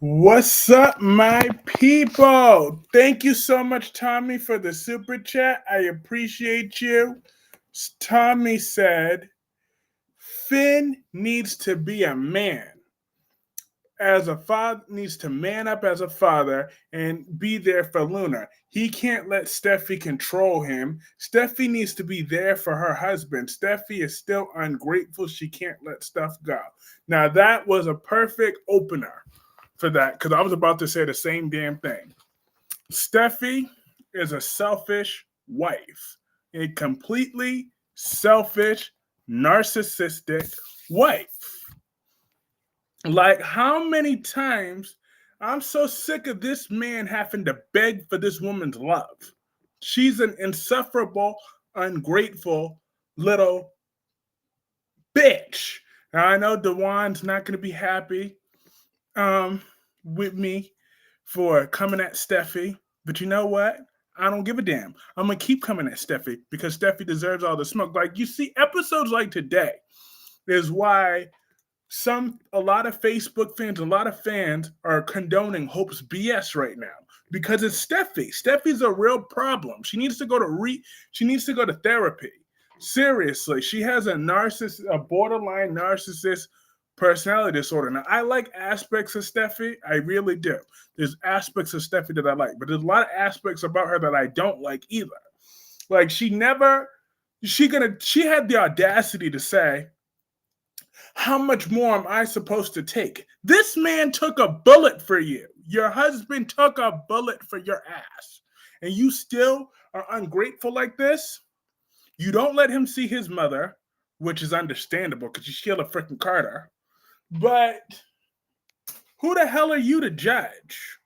What's up, my people? Thank you so much, Tommy, for the super chat. I appreciate you. Tommy said, Finn needs to be a man. As a father, needs to man up as a father and be there for Luna. He can't let Steffi control him. Steffi needs to be there for her husband. Steffi is still ungrateful. She can't let stuff go. Now, that was a perfect opener for that because I was about to say the same damn thing. Steffi is a selfish wife, a completely selfish, narcissistic wife. Like, how many times I'm so sick of this man having to beg for this woman's love. She's an insufferable, ungrateful little bitch. Now, I know Dewan's not going to be happy um, with me for coming at Steffi, but you know what? I don't give a damn. I'm going to keep coming at Steffi because Steffi deserves all the smoke. Like, you see, episodes like today is why a lot of Facebook fans, a lot of fans are condoning Hope's BS right now because it's Steffi. Steffi's a real problem. She needs to go to therapy. Seriously, she has a borderline narcissist personality disorder. Now, I like aspects of Steffi. I really do. There's aspects of Steffi that I like, but there's a lot of aspects about her that I don't like either. Like she had the audacity to say, how much more am I supposed to take? This man took a bullet for you. Your husband took a bullet for your ass. And you still are ungrateful like this? You don't let him see his mother, which is understandable because you killed a freaking Carter. But who the hell are you to judge?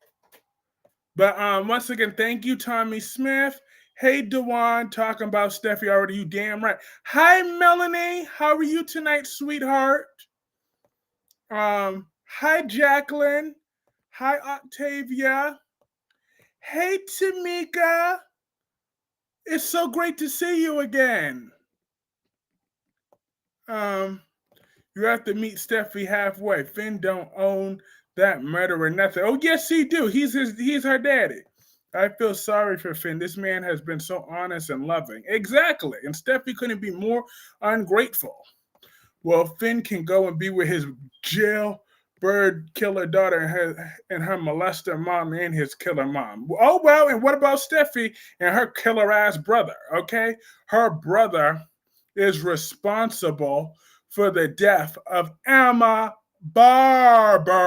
But once again, thank you, Tommy Smith. Hey, Dewan, talking about Steffi already. You damn right. Hi, Melanie. How are you tonight, sweetheart? Hi, Jacqueline. Hi, Octavia. Hey, Tamika. It's so great to see you again. You have to meet Steffi halfway. Finn don't own that murderer nothing. Oh, yes, he do. He's her daddy. I feel sorry for Finn. This man has been so honest and loving. Exactly. And Steffi couldn't be more ungrateful. Well, Finn can go and be with his jailbird killer daughter and her molester mom and his killer mom. Oh, well, and what about Steffi and her killer ass brother? Okay. Her brother is responsible for the death of Emma Barber.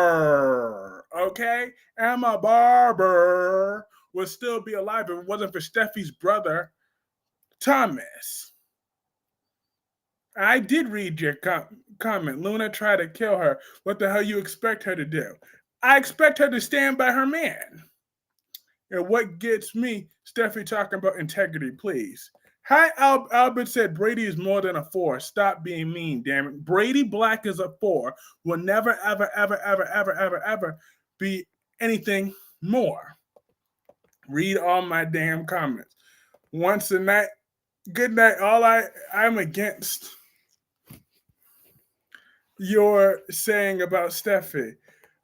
Okay? Emma Barber would still be alive if it wasn't for Steffi's brother, Thomas. I did read your comment. Luna tried to kill her. What the hell you expect her to do? I expect her to stand by her man. And what gets me, Steffi talking about integrity, please. Hi, Albert said Brady is more than a 4. Stop being mean, damn it. Brady Black is a 4. Will never, ever, ever, ever, ever, ever, ever be anything more. Read all my damn comments. Once a night, good night. I'm against your saying about Steffi.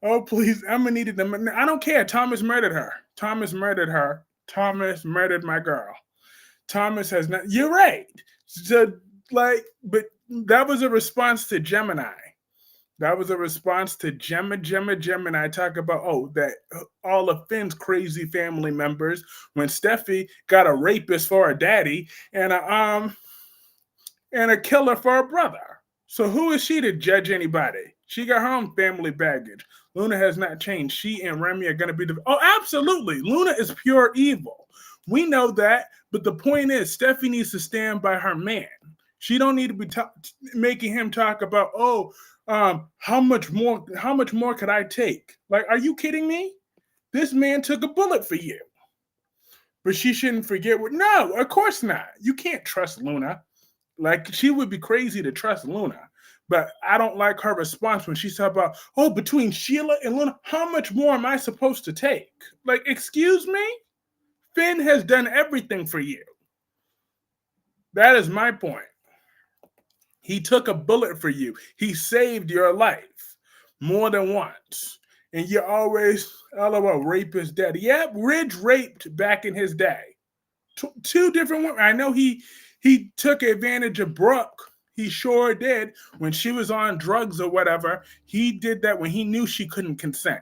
Oh, please, Emma needed them. I don't care. Thomas murdered her. Thomas murdered her. Thomas murdered my girl. Thomas has not. You're right. So, but that was a response to Gemini. That was a response to Gemini. Talk about that all of Finn's crazy family members when Steffi got a rapist for her daddy and a killer for her brother. So who is she to judge anybody? She got her own family baggage. Luna has not changed. She and Remy are going to be absolutely. Luna is pure evil. We know that, but the point is, Steffi needs to stand by her man. She don't need to be making him talk about, how much more could I take? Like, are you kidding me? This man took a bullet for you. But she shouldn't forget no, of course not. You can't trust Luna. Like, she would be crazy to trust Luna. But I don't like her response when she's talking about, between Sheila and Luna, how much more am I supposed to take? Like, excuse me? Finn has done everything for you. That is my point. He took a bullet for you. He saved your life more than once. And you always, LOL, rape his daddy. Yep, Ridge raped back in his day. Two different women. I know he took advantage of Brooke. He sure did. When she was on drugs or whatever, he did that when he knew she couldn't consent.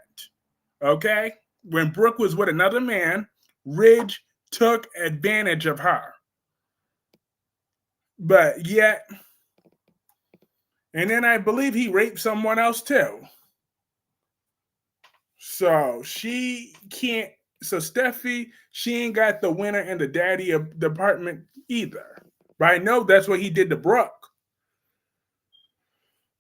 Okay? When Brooke was with another man, Ridge took advantage of her. But yet, and then I believe he raped someone else too. So she can't. So Steffi, she ain't got the winner in the daddy of department either. But I know that's what he did to Brooke.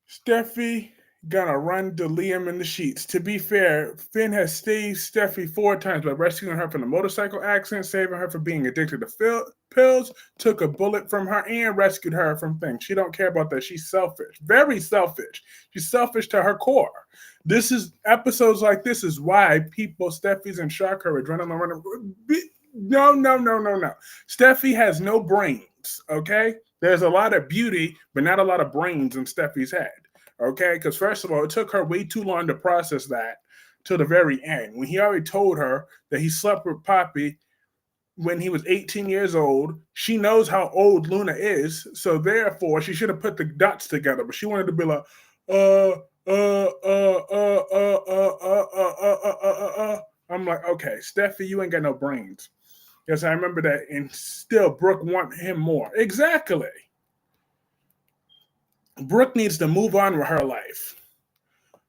Steffi gonna run to Liam in the sheets. To be fair, Finn has saved Steffi 4 times by rescuing her from the motorcycle accident, saving her from being addicted to pills, took a bullet from her, and rescued her from things. She don't care about that. She's selfish. Very selfish. She's selfish to her core. This is episodes like this is why people, Steffi's and shock her adrenaline running. No. Steffi has no brains, okay? There's a lot of beauty, but not a lot of brains in Steffi's head. Okay, because first of all, it took her way too long to process that to the very end. When he already told her that he slept with Poppy when he was 18 years old, she knows how old Luna is, so therefore she should have put the dots together. But she wanted to be like, I'm like, okay, Steffi, you ain't got no brains. Yes, I remember that, and still Brooke want him more. Exactly. Brooke needs to move on with her life.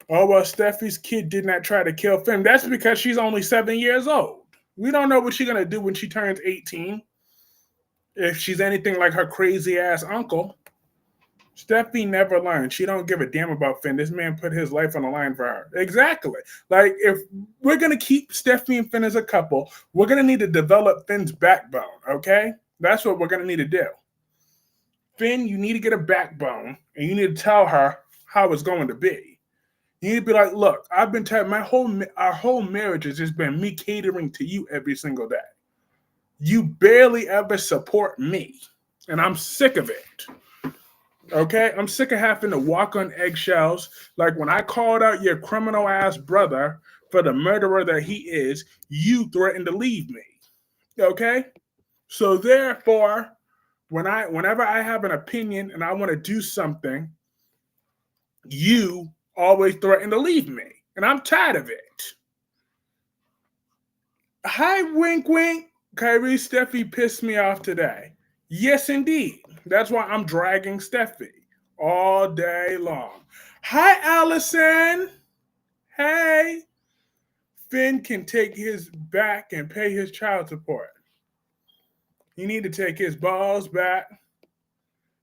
Oh, well, Steffi's kid did not try to kill Finn. That's because she's only 7 years old. We don't know what she's going to do when she turns 18. If she's anything like her crazy ass uncle. Steffi never learned. She don't give a damn about Finn. This man put his life on the line for her. Exactly. Like, if we're going to keep Steffi and Finn as a couple, we're going to need to develop Finn's backbone, okay? That's what we're going to need to do. Finn, you need to get a backbone, and you need to tell her how it's going to be. You need to be like, look, I've been telling our whole marriage has just been me catering to you every single day. You barely ever support me, and I'm sick of it. Okay? I'm sick of having to walk on eggshells. Like when I called out your criminal ass brother for the murderer that he is, you threatened to leave me. Okay? So therefore, whenever I have an opinion and I want to do something, you always threaten to leave me. And I'm tired of it. Hi, wink, wink. Kyrie, Steffi pissed me off today. Yes, indeed. That's why I'm dragging Steffi all day long. Hi, Allison. Hey. Finn can take his back and pay his child support. He need to take his balls back.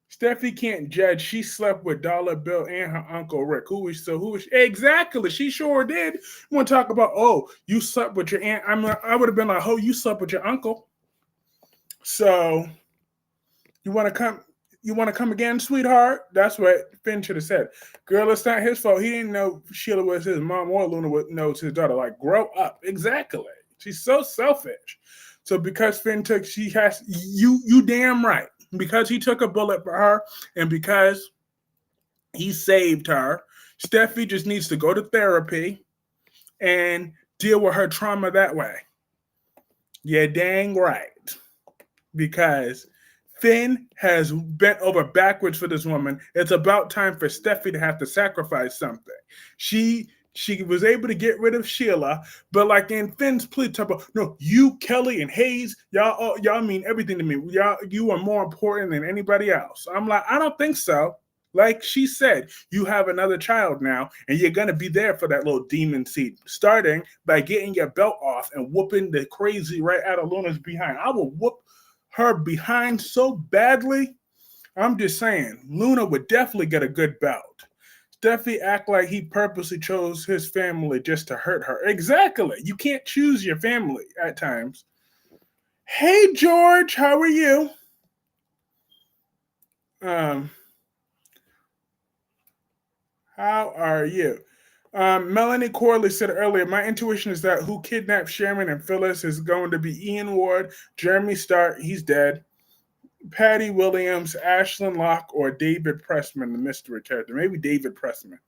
Steffi can't judge. She slept with Dollar Bill and her uncle Rick. Who is she? Exactly. She sure did. You want to talk about, oh, you slept with your aunt. I would have been like, oh, you slept with your uncle. So you want to come again, sweetheart? That's what Finn should have said. Girl, it's not his fault. He didn't know Sheila was his mom or Luna knows his daughter. Like, grow up. Exactly. She's so selfish. So because Finn you damn right. Because he took a bullet for her and because he saved her, Steffi just needs to go to therapy and deal with her trauma that way. Yeah, dang right. Because Finn has bent over backwards for this woman. It's about time for Steffi to have to sacrifice something. She was able to get rid of Sheila, but like in Finn's plea, talk about, no, you, Kelly, and Hayes, y'all mean everything to me. You are more important than anybody else. I'm like, I don't think so. Like she said, you have another child now, and you're gonna be there for that little demon seed, starting by getting your belt off and whooping the crazy right out of Luna's behind. I will whoop her behind so badly. I'm just saying, Luna would definitely get a good belt. Steffi act like he purposely chose his family just to hurt her. Exactly. You can't choose your family at times. Hey, George, how are you? How are you? Melanie Corley said earlier, my intuition is that who kidnapped Sharon and Phyllis is going to be Ian Ward, Jeremy Stark, he's dead, Patty Williams, Ashlyn Locke, or David Pressman, the mystery character. Maybe David Pressman.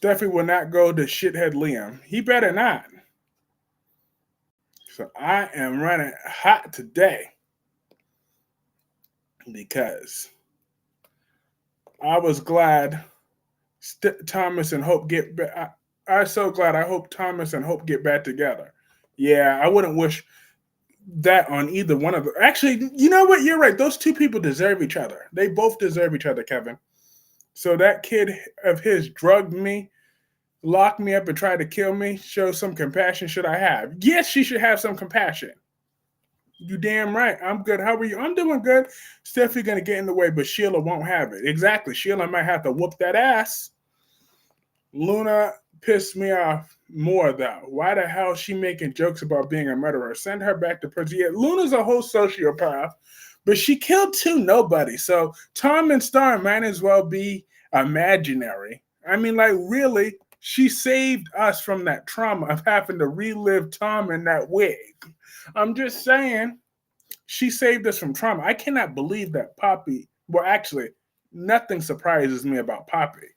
Steffy will not go to shithead Liam. He better not. So I am running hot today because I was glad Thomas and Hope get back. I'm so glad. I hope Thomas and Hope get back together. Yeah, I wouldn't wish that on either one of them. Actually, you know what? You're right. Those two people deserve each other. They both deserve each other, Kevin. So that kid of his drugged me, locked me up, and tried to kill me. Show some compassion should I have? Yes, she should have some compassion. You damn right. I'm good. How are you? I'm doing good. Steffy gonna get in the way, but Sheila won't have it. Exactly. Sheila might have to whoop that ass. Luna pissed me off more though. Why the hell is she making jokes about being a murderer? Send her back to prison. Yeah, Luna's a whole sociopath, but she killed two nobodies. So Tom and Star might as well be imaginary. I mean, like, really, she saved us from that trauma of having to relive Tom in that wig. I'm just saying, she saved us from trauma. I cannot believe that Poppy, well, actually, nothing surprises me about Poppy.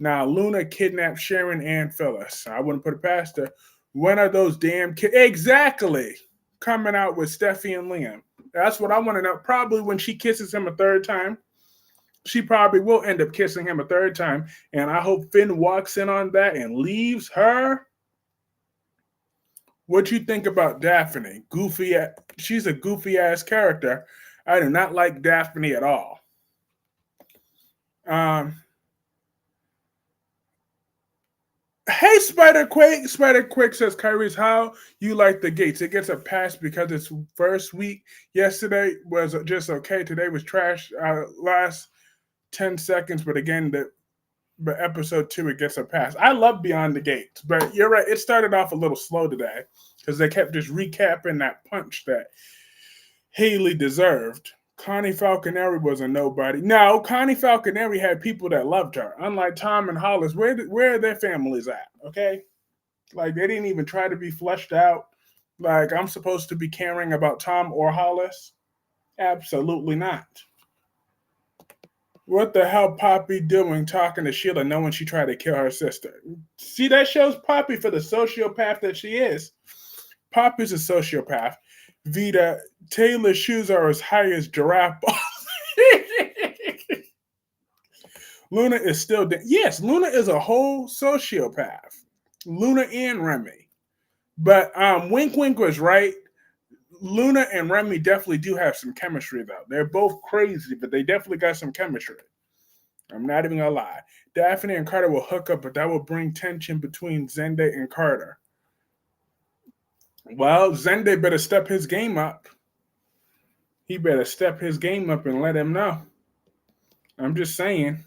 Now, Luna kidnapped Sharon and Phyllis. I wouldn't put it past her. When are those damn kids? Exactly. Coming out with Steffy and Liam. That's what I want to know. Probably when she kisses him a third time. She probably will end up kissing him a third time. And I hope Finn walks in on that and leaves her. What you think about Daphne? Goofy. She's a goofy ass character. I do not like Daphne at all. Hey, Spider-Quake. Spider-Quake says, Kyrie's, how you like the gates? It gets a pass because it's first week. Yesterday was just okay. Today was trash. Last 10 seconds. But again, but episode 2, it gets a pass. I love Beyond the Gates. But you're right. It started off a little slow today because they kept just recapping that punch that Haley deserved. Connie Falconeri was a nobody. No, Connie Falconeri had people that loved her. Unlike Tom and Hollis, where are their families at? Okay, like they didn't even try to be fleshed out. Like I'm supposed to be caring about Tom or Hollis? Absolutely not. What the hell Poppy doing talking to Sheila knowing she tried to kill her sister? See, that shows Poppy for the sociopath that she is. Poppy's a sociopath. Vita, Taylor's shoes are as high as giraffe balls. Luna is still yes, Luna is a whole sociopath. Luna and Remy. But Wink Wink was right. Luna and Remy definitely do have some chemistry though. They're both crazy, but they definitely got some chemistry. I'm not even gonna lie. Daphne and Carter will hook up, but that will bring tension between Zende and Carter. Well, Zende better step his game up. He better step his game up and let him know. I'm just saying.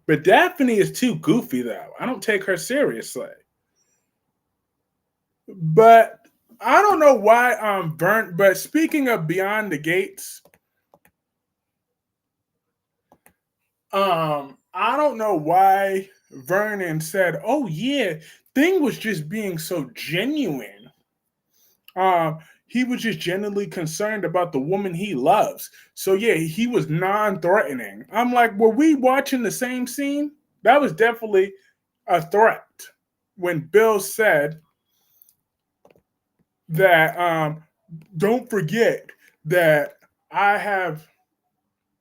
But Daphne is too goofy, though. I don't take her seriously. But I don't know why but speaking of Beyond the Gates, I don't know why Vernon said, oh yeah, Thing was just being so genuine. He was just genuinely concerned about the woman he loves. So yeah, he was non-threatening. I'm like, were we watching the same scene? That was definitely a threat when Bill said that don't forget that I have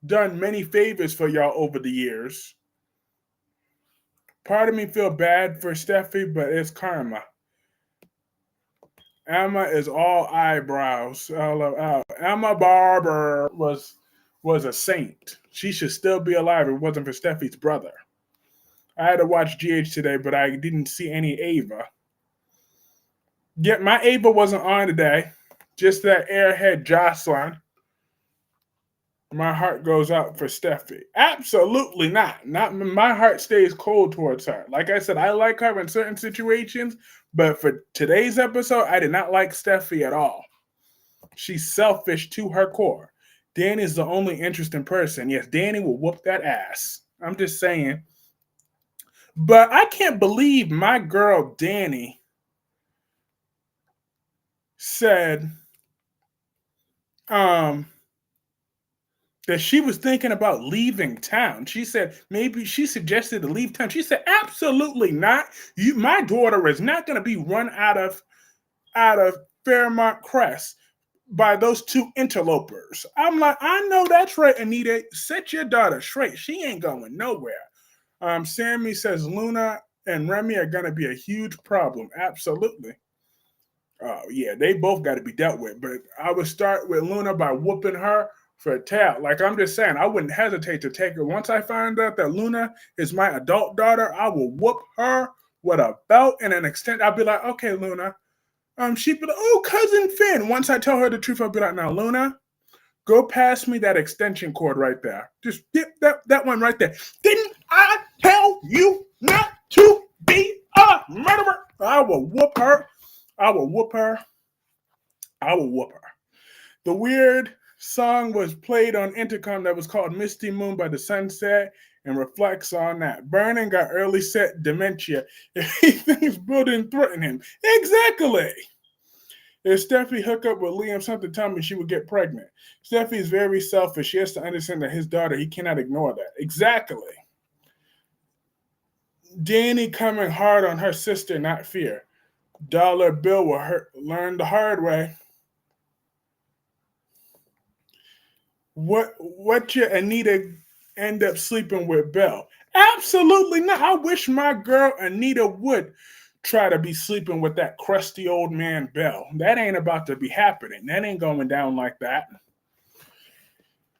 done many favors for y'all over the years. Part of me feel bad for Steffi, but it's karma. Emma is all eyebrows. Emma Barber was a saint. She should still be alive if it wasn't for Steffi's brother. I had to watch GH today, but I didn't see any Ava. Yeah, my Ava wasn't on today. Just that airhead Jocelyn. My heart goes out for Steffi. Absolutely not. Not my heart stays cold towards her. Like I said, I like her in certain situations, but for today's episode, I did not like Steffi at all. She's selfish to her core. Danny's the only interesting person. Yes, Danny will whoop that ass. I'm just saying. But I can't believe my girl Danny said, that she was thinking about leaving town. She said maybe she suggested to leave town. She said, absolutely not. My daughter is not going to be run out of Fairmont Crest by those two interlopers. I'm like, I know that's right, Anita. Set your daughter straight. She ain't going nowhere. Sammy says Luna and Remy are going to be a huge problem. Absolutely. Oh, yeah, they both got to be dealt with. But I would start with Luna by whooping her for a tail. Like I'm just saying, I wouldn't hesitate to take her. Once I find out that Luna is my adult daughter, I will whoop her with a belt and an extent. I'll be like, okay, Luna. She'd be like, oh, cousin Finn. Once I tell her the truth, I'll be like, now, Luna, go pass me that extension cord right there. Just get that one right there. Didn't I tell you not to be a murderer? I will whoop her. I will whoop her. I will whoop her. The weird song was played on intercom that was called Misty Moon by the Sunset and reflects on that. Vernon got early set dementia if he thinks building threaten him. Exactly. If Steffy hook up with Liam, something tell me she would get pregnant. Steffy is very selfish. She has to understand that his daughter, he cannot ignore that. Exactly. Danny coming hard on her sister, not fear. Dollar Bill will learn the hard way. What your Anita end up sleeping with Bill? Absolutely not. I wish my girl Anita would try to be sleeping with that crusty old man Bill. That ain't about to be happening. That ain't going down like that.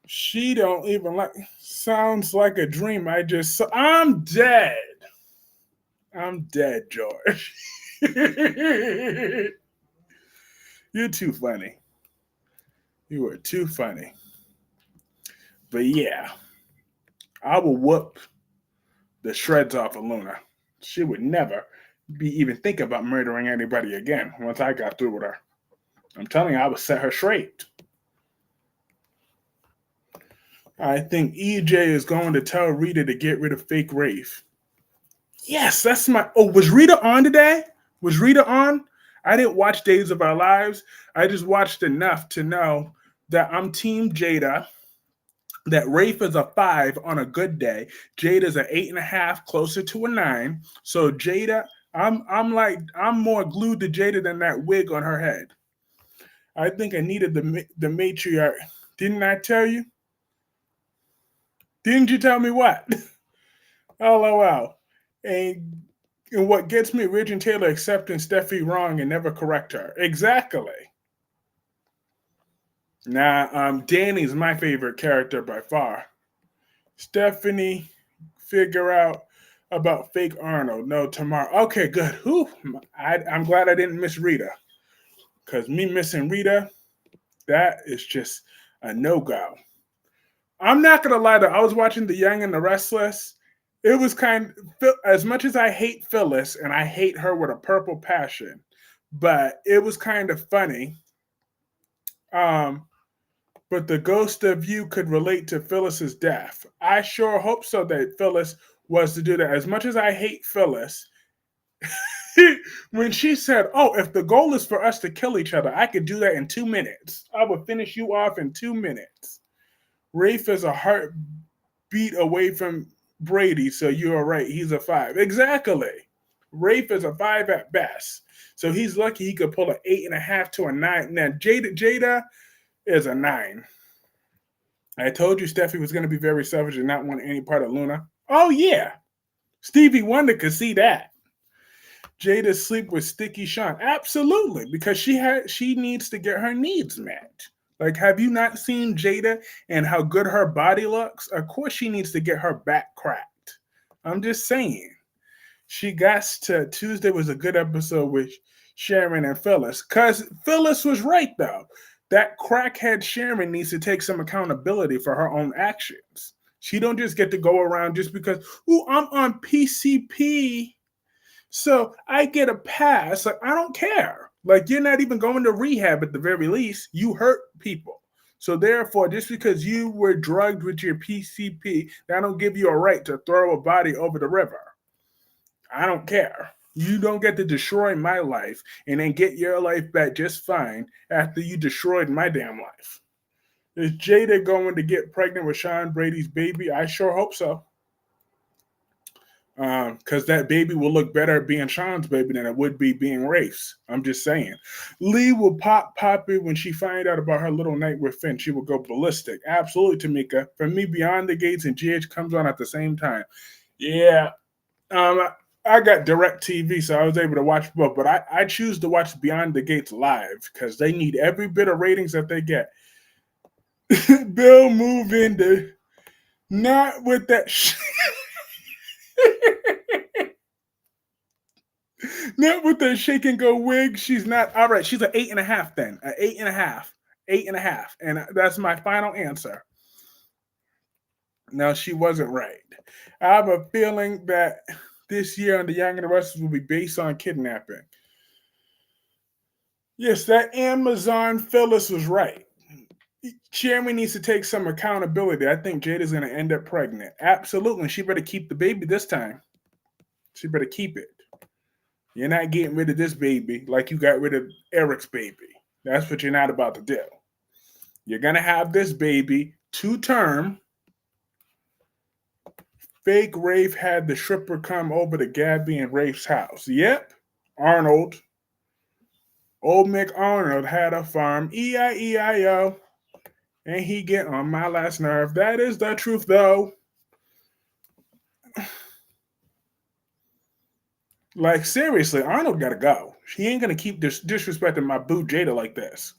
She don't even like. Sounds like a dream. I'm dead. I'm dead, George. You're too funny. You are too funny. But yeah, I will whoop the shreds off of Luna. She would never be even think about murdering anybody again once I got through with her. I'm telling you, I would set her straight. I think EJ is going to tell Rita to get rid of fake Rafe. Yes, that's my. Oh, was Rita on today? Was Rita on? I didn't watch Days of Our Lives. I just watched enough to know that I'm Team Jada, that Rafe is a 5 on a good day. Jada's an 8.5, closer to a 9. So Jada, I'm more glued to Jada than that wig on her head. I think I needed the matriarch. Didn't I tell you? Didn't you tell me what? LOL. And what gets me, Ridge and Taylor accepting Steffy wrong and never correct her. Exactly. Nah, Danny's my favorite character by far. Stephanie, figure out about fake Arnold. No, tomorrow. Okay, good. Whew. I'm glad I didn't miss Rita. Because me missing Rita, that is just a no-go. I'm not going to lie, though. I was watching The Young and the Restless. It was as much as I hate Phyllis, and I hate her with a purple passion, but it was kind of funny. But the ghost of you could relate to Phyllis's death. I sure hope so that Phyllis was to do that. As much as I hate Phyllis, when she said, oh, if the goal is for us to kill each other, I could do that in 2 minutes. I would finish you off in 2 minutes. Rafe is a heartbeat away from Brady, so you're right. He's a 5. Exactly. Rafe is a 5 at best. So he's lucky he could pull an 8.5 to a 9. Now, Jada is a 9. I told you Steffi was going to be very selfish and not want any part of Luna. Oh, yeah. Stevie Wonder could see that. Jada sleep with Sticky Sean. Absolutely, because she needs to get her needs met. Like, have you not seen Jada and how good her body looks? Of course she needs to get her back cracked. I'm just saying. She got to, Tuesday was a good episode with Sharon and Phyllis. Because Phyllis was right, though. That crackhead Sharon needs to take some accountability for her own actions. She don't just get to go around just because, ooh, I'm on PCP, so I get a pass. Like, I don't care. Like, you're not even going to rehab at the very least. You hurt people. So therefore, just because you were drugged with your PCP, that don't give you a right to throw a body over the river. I don't care. You don't get to destroy my life and then get your life back just fine after you destroyed my damn life. Is Jada going to get pregnant with Sean Brady's baby? I sure hope so. Because that baby will look better being Sean's baby than it would be being Rafe's. I'm just saying. Lee will pop Poppy when she find out about her little night with Finn. She will go ballistic. Absolutely, Tamika. For me, Beyond the Gates and GH comes on at the same time. Yeah. I got direct TV, so I was able to watch both. But I choose to watch Beyond the Gates live because they need every bit of ratings that they get. Bill move into not with that not with the shake and go wig. She's not all right. She's an 8.5 then. An 8.5. 8.5. And that's my final answer. No, she wasn't right. I have a feeling that this year on The Young and the Restless will be based on kidnapping. Yes, that Amazon Phyllis was right. Jeremy needs to take some accountability. I think Jada's going to end up pregnant. Absolutely. She better keep the baby this time. She better keep it. You're not getting rid of this baby like you got rid of Eric's baby. That's what you're not about to do. You're going to have this baby to term. Fake Rafe had the stripper come over to Gabby and Rafe's house. Yep. Arnold. Old Mick Arnold had a farm. E-I-E-I-O. And he get on my last nerve. That is the truth, though. Like, seriously, Arnold gotta go. He ain't gonna keep disrespecting my boo Jada like this.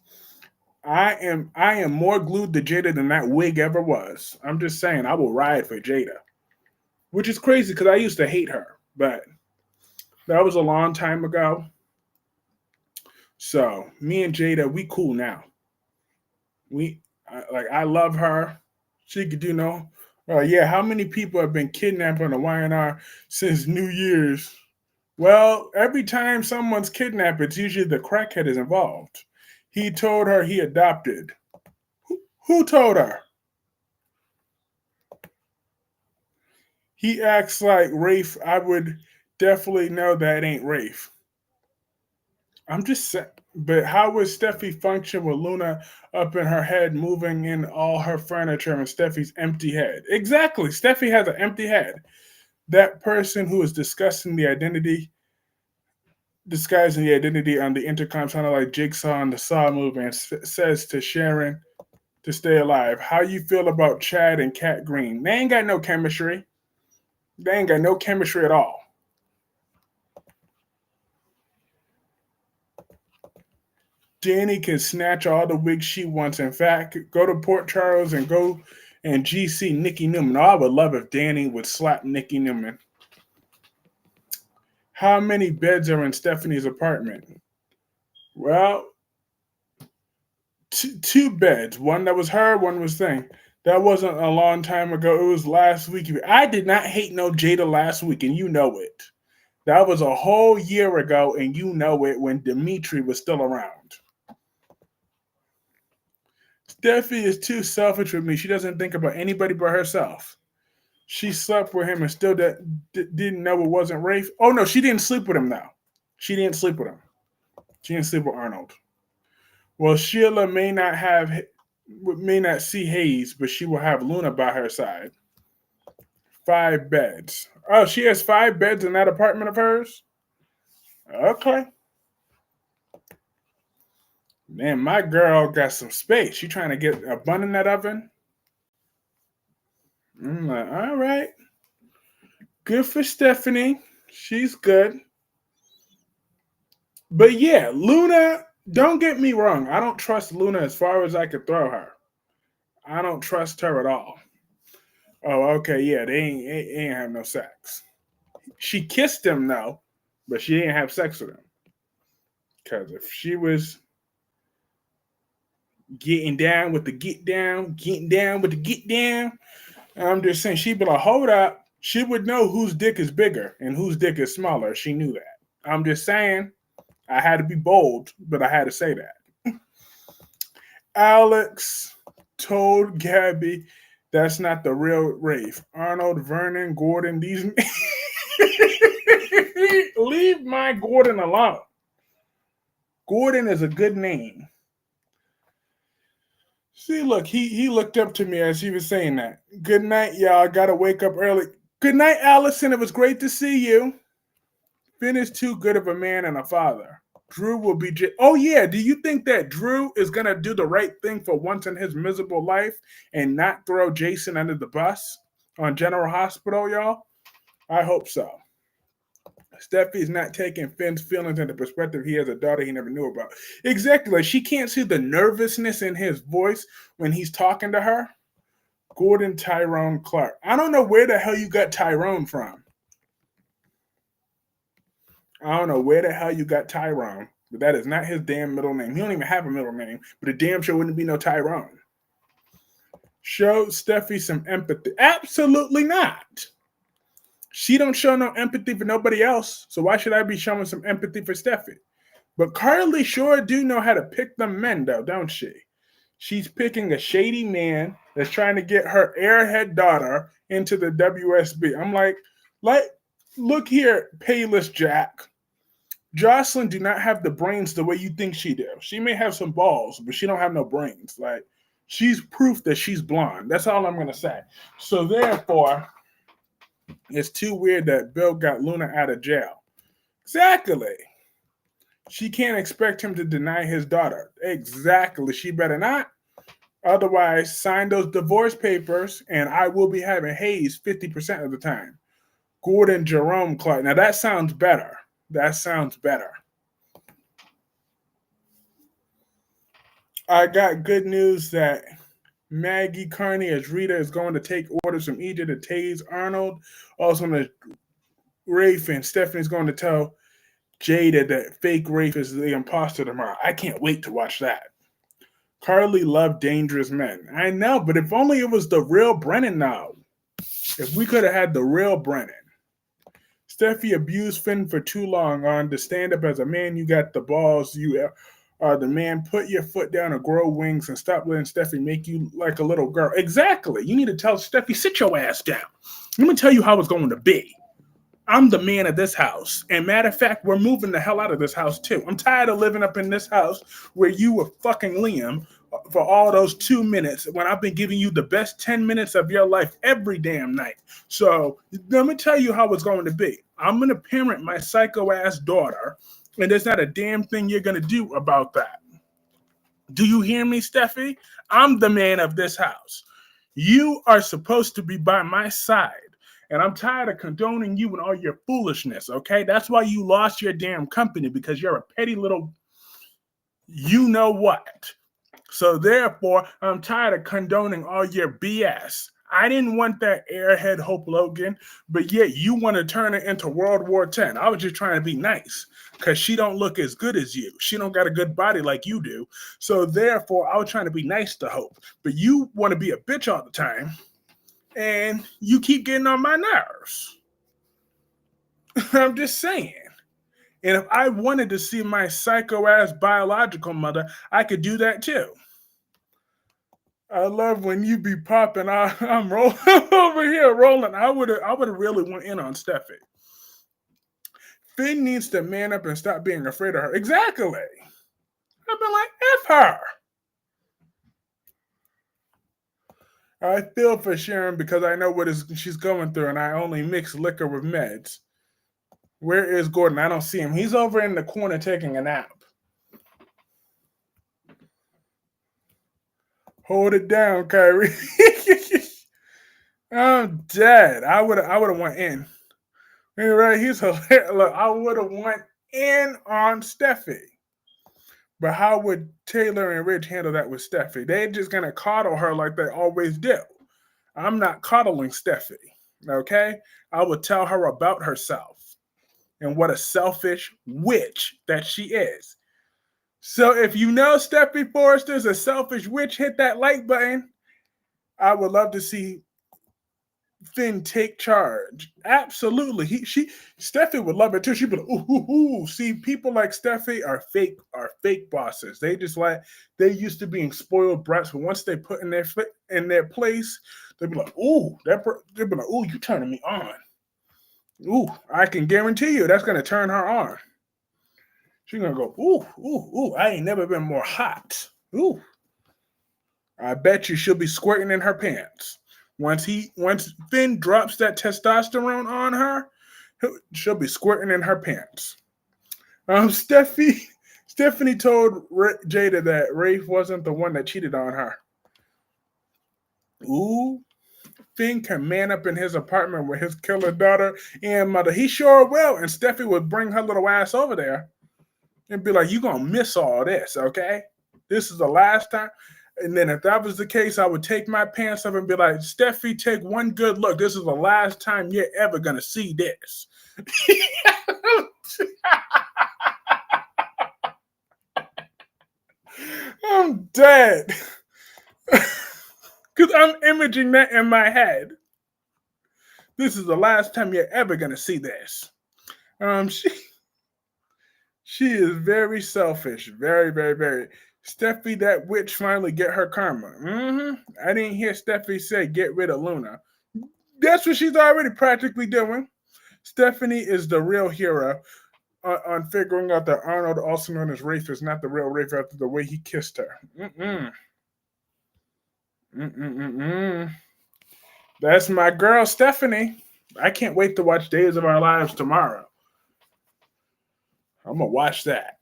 I am more glued to Jada than that wig ever was. I'm just saying, I will ride for Jada. Which is crazy because I used to hate her. But that was a long time ago. So, me and Jada, we cool now. I love her. She could do no. Yeah, how many people have been kidnapped on the YNR since New Year's? Well, every time someone's kidnapped, it's usually the crackhead is involved. He told her he adopted. Who told her? He acts like Rafe. I would definitely know that ain't Rafe. I'm just saying. But how would Steffi function with Luna up in her head, moving in all her furniture and Steffi's empty head? Exactly. Steffi has an empty head. That person who is discussing the identity disguising the identity on the intercom, sounded like Jigsaw in the Saw movie, and says to Sharon to stay alive. How you feel about Chad and Kat Green? They ain't got no chemistry. They ain't got no chemistry at all. Danny can snatch all the wigs she wants. In fact, go to Port Charles and go and GC Nikki Newman. Oh, I would love if Danny would slap Nikki Newman. How many beds are in Stephanie's apartment? Well, two beds. One that was her, one was thing. That wasn't a long time ago. It was last week. I did not hate no Jada last week, and you know it. That was a whole year ago, and you know it when Dimitri was still around. Steffi is too selfish with me. She doesn't think about anybody but herself. She slept with him and still didn't know it wasn't Rafe. Oh, no, she didn't sleep with him now. She didn't sleep with him. She didn't sleep with Arnold. Well, Sheila may not see Hayes, but she will have Luna by her side. 5 beds. Oh, she has 5 beds in that apartment of hers? Okay. Man, my girl got some space. She trying to get a bun in that oven? I'm like, all right. Good for Stephanie. She's good. But yeah, Luna, don't get me wrong. I don't trust Luna as far as I could throw her. I don't trust her at all. Oh, okay, yeah, they ain't have no sex. She kissed him though, but she didn't have sex with him. Because if she was getting down with the getting down with the get down, I'm just saying she'd be like, hold up. She would know whose dick is bigger and whose dick is smaller. She knew that. I'm just saying, I had to be bold, but I had to say that. Alex told Gabby that's not the real Rafe. Arnold, Vernon, Gordon, these leave my Gordon alone. Gordon is a good name. See, look, he looked up to me as he was saying that. Good night, y'all. Gotta wake up early. Good night, Allison. It was great to see you. Finn is too good of a man and a father. Drew will be. Oh yeah. Do you think that Drew is gonna do the right thing for once in his miserable life and not throw Jason under the bus on General Hospital, y'all? I hope so. Steffi's not taking Finn's feelings into perspective. He has a daughter he never knew about. Exactly. Like she can't see the nervousness in his voice when he's talking to her. Gordon Tyrone Clark. I don't know where the hell you got Tyrone from. I don't know where the hell you got Tyrone, but that is not his damn middle name. He don't even have a middle name, but a damn sure wouldn't be no Tyrone. Show Steffi some empathy. Absolutely not. She don't show no empathy for nobody else, so why should I be showing some empathy for Steffi? But Carly sure do know how to pick them men, though, don't she? She's picking a shady man that's trying to get her airhead daughter into the WSB. I'm like, look here, Payless Jack. Jocelyn do not have the brains the way you think she do. She may have some balls, but she don't have no brains. Like, she's proof that she's blonde. That's all I'm gonna say. So therefore, it's too weird that Bill got Luna out of jail. Exactly. She can't expect him to deny his daughter. Exactly. She better not. Otherwise, sign those divorce papers, and I will be having Hayes 50% of the time. Gordon Jerome Clark. Now that sounds better. That sounds better. I got good news that Maggie Carney as Rita is going to take orders from EJ to tase Arnold. Also, the Rafe and Stephanie's going to tell Jada that fake Rafe is the imposter tomorrow. I can't wait to watch that. Carly loved dangerous men. I know, but if only it was the real Brennan now. If we could have had the real Brennan. Steffi abused Finn for too long on to stand up as a man. You got the balls. You are the man. Put your foot down and grow wings and stop letting Steffi make you like a little girl. Exactly. You need to tell Steffi, sit your ass down. Let me tell you how it's going to be. I'm the man of this house. And matter of fact, we're moving the hell out of this house too. I'm tired of living up in this house where you were fucking Liam for all those 2 minutes when I've been giving you the best 10 minutes of your life every damn night. So let me tell you how it's going to be. I'm going to parent my psycho ass daughter, and there's not a damn thing you're going to do about that. Do you hear me, Steffi? I'm the man of this house. You are supposed to be by my side. And I'm tired of condoning you and all your foolishness, okay? That's why you lost your damn company, because you're a petty little you know what. So therefore, I'm tired of condoning all your BS. I didn't want that airhead Hope Logan, but yet you want to turn it into World War X. I was just trying to be nice because she don't look as good as you. She don't got a good body like you do. So therefore, I was trying to be nice to Hope. But you want to be a bitch all the time, and you keep getting on my nerves. I'm just saying. And if I wanted to see my psycho-ass biological mother, I could do that too. I love when you be popping. I'm rolling over here, rolling. I would have really went in on Steffi. Finn needs to man up and stop being afraid of her. Exactly. I've been like, F her. I feel for Sharon because I know what she's going through, and I only mix liquor with meds. Where is Gordon? I don't see him. He's over in the corner taking a nap. Hold it down, Kyrie. I'm dead. I would have went in. Right, he's hilarious. Look, I would have went in on Steffi. But how would Taylor and Rich handle that with Steffi? They're just gonna coddle her like they always do. I'm not coddling Steffi. Okay? I would tell her about herself and what a selfish witch that she is. So if you know Steffi Forrester's a selfish witch, hit that like button. I would love to see Finn take charge. Absolutely. Steffi would love it too. She'd be like, ooh. See, people like Steffi are fake bosses. They used to being spoiled brats, but once they put in their place, they'd be like, ooh, they'd be like, ooh, you turning me on. Ooh, I can guarantee you that's gonna turn her on. She's gonna go, ooh, I ain't never been more hot. Ooh. I bet you she'll be squirting in her pants. Once Finn drops that testosterone on her, she'll be squirting in her pants. Steffi Stephanie told Jada that Rafe wasn't the one that cheated on her. Ooh, Finn can man up in his apartment with his killer daughter and mother. He sure will. And Steffi would bring her little ass over there and be like, "You gonna miss all this, okay? This is the last time." And then if that was the case, I would take my pants off and be like, "Steffi, take one good look. This is the last time you're ever gonna see this." I'm dead. Because I'm imaging that in my head. This is the last time you're ever gonna see this. Um, she she is very selfish, very, very, very. Steffi, that witch, finally get her karma. I didn't hear Steffi say get rid of Luna. That's what she's already practically doing. Stephanie is the real hero on figuring out that Arnold, also known as Rafe, is not the real Rafe after the way he kissed her. Mm-mm-mm-mm. That's my girl, Stephanie. I can't wait to watch Days of Our Lives tomorrow. I'm gonna watch that.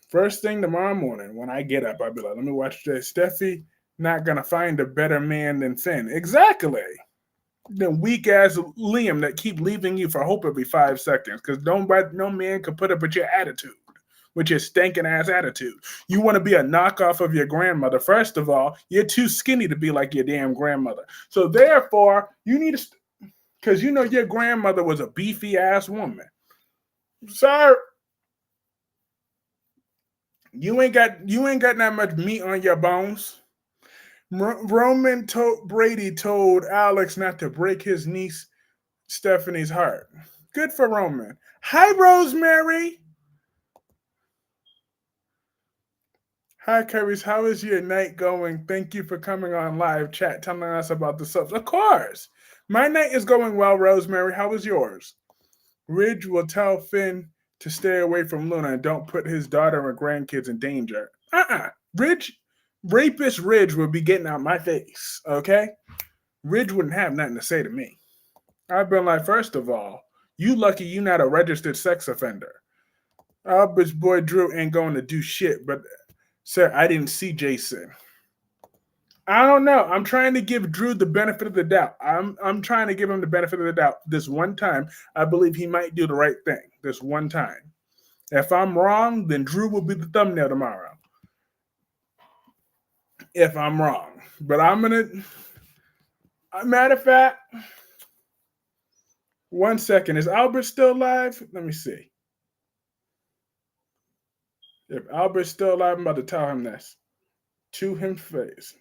First thing tomorrow morning when I get up, I'll be like, let me watch this. Steffi not gonna find a better man than Finn. Exactly. The weak ass Liam that keep leaving you for hope every 5 seconds. Because no man could put up with your attitude. With your stinking ass attitude. You want to be a knockoff of your grandmother. First of all, you're too skinny to be like your damn grandmother. So therefore, you need to, because you know your grandmother was a beefy ass woman. Sir, you ain't got that much meat on your bones. Brady told Alex not to break his niece Stephanie's heart. Good for Roman. Hi, Rosemary. Hi, Currys. How is your night going? Thank you for coming on live chat, telling us about the subs. Of course. My night is going well, Rosemary. How is yours? Ridge will tell Finn to stay away from Luna and don't put his daughter and grandkids in danger. Ridge, rapist Ridge would be getting out my face, okay? Ridge wouldn't have nothing to say to me. I've been like, first of all, you lucky you not a registered sex offender. Albert's boy Drew ain't going to do shit, but sir, I didn't see Jason. I don't know. I'm trying to give Drew the benefit of the doubt. I'm trying to give him the benefit of the doubt. This one time, I believe he might do the right thing. This one time. If I'm wrong, then Drew will be the thumbnail tomorrow. If I'm wrong. But I'm gonna matter of fact, 1 second. Is Albert still alive? Let me see. If Albert's still alive, I'm about to tell him this. To him face.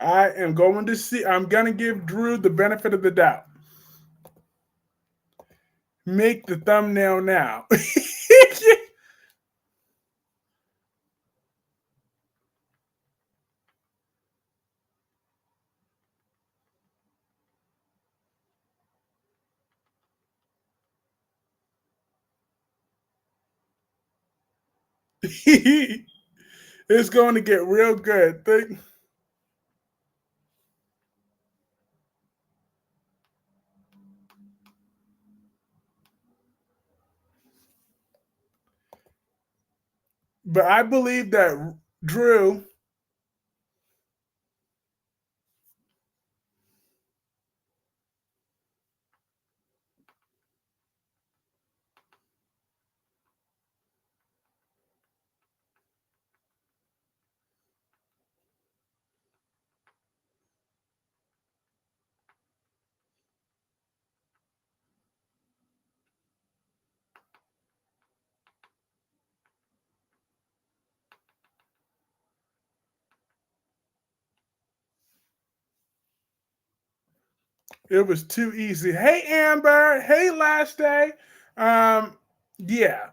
I'm gonna give Drew the benefit of the doubt. Make the thumbnail now. It's going to get real good. But I believe that Drew. It was too easy. Hey Amber. Hey Last Day. Um, yeah.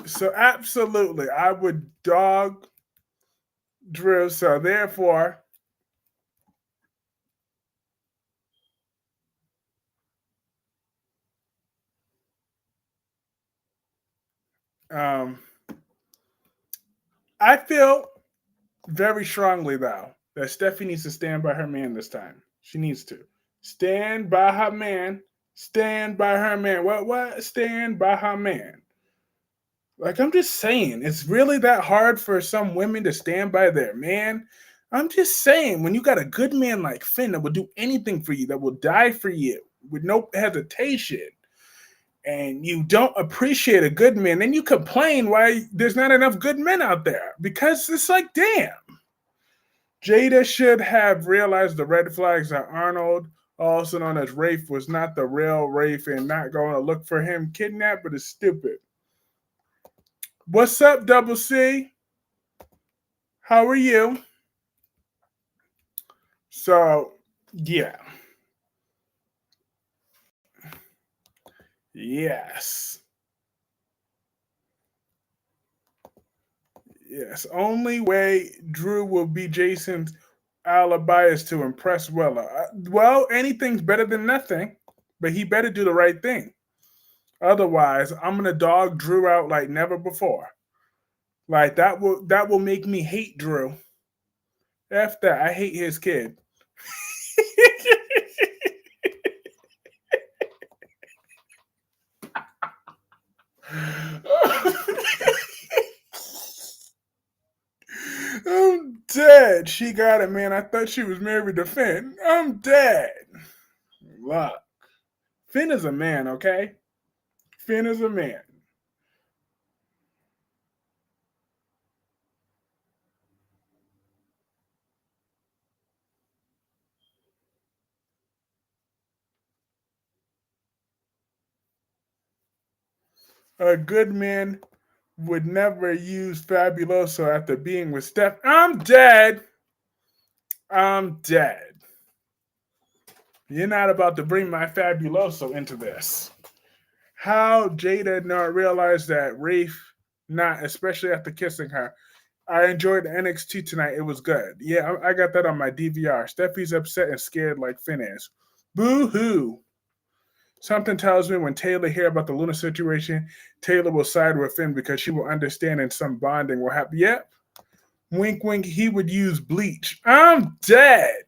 So absolutely, I would dog Drew. So therefore, um, I feel very strongly though that Steffi needs to stand by her man this time. She needs to stand by her man. Stand by her man. What? What? Stand by her man. Like I'm just saying, it's really that hard for some women to stand by their man. I'm just saying, when you got a good man like Finn that will do anything for you, that will die for you with no hesitation, and you don't appreciate a good man, then you complain why there's not enough good men out there. Because it's like, damn. Jada should have realized the red flags that Arnold, also known as Rafe, was not the real Rafe and not going to look for him kidnapped, but is stupid. What's up, Double C? How are you? So, yeah. Yes. Yes. Only way Drew will be Jason's alibi is to impress Willa. Well, anything's better than nothing, but he better do the right thing. Otherwise, I'm gonna dog Drew out like never before. Like that will make me hate Drew. F that. I hate his kid. I'm dead. She got it, man. I thought she was married to Finn. I'm dead. Look, Finn is a man, okay? Finn is a man. A good man would never use Fabuloso after being with Steph. I'm dead. I'm dead. You're not about to bring my Fabuloso into this. How Jada not realize that Rafe not, especially after kissing her. I enjoyed NXT tonight. It was good. Yeah, I got that on my DVR. Steffi's upset and scared like Finn is. Boo hoo. Something tells me when Taylor hear about the Luna situation, Taylor will side with Finn because she will understand and some bonding will happen. Yep. Wink, wink. He would use bleach. I'm dead.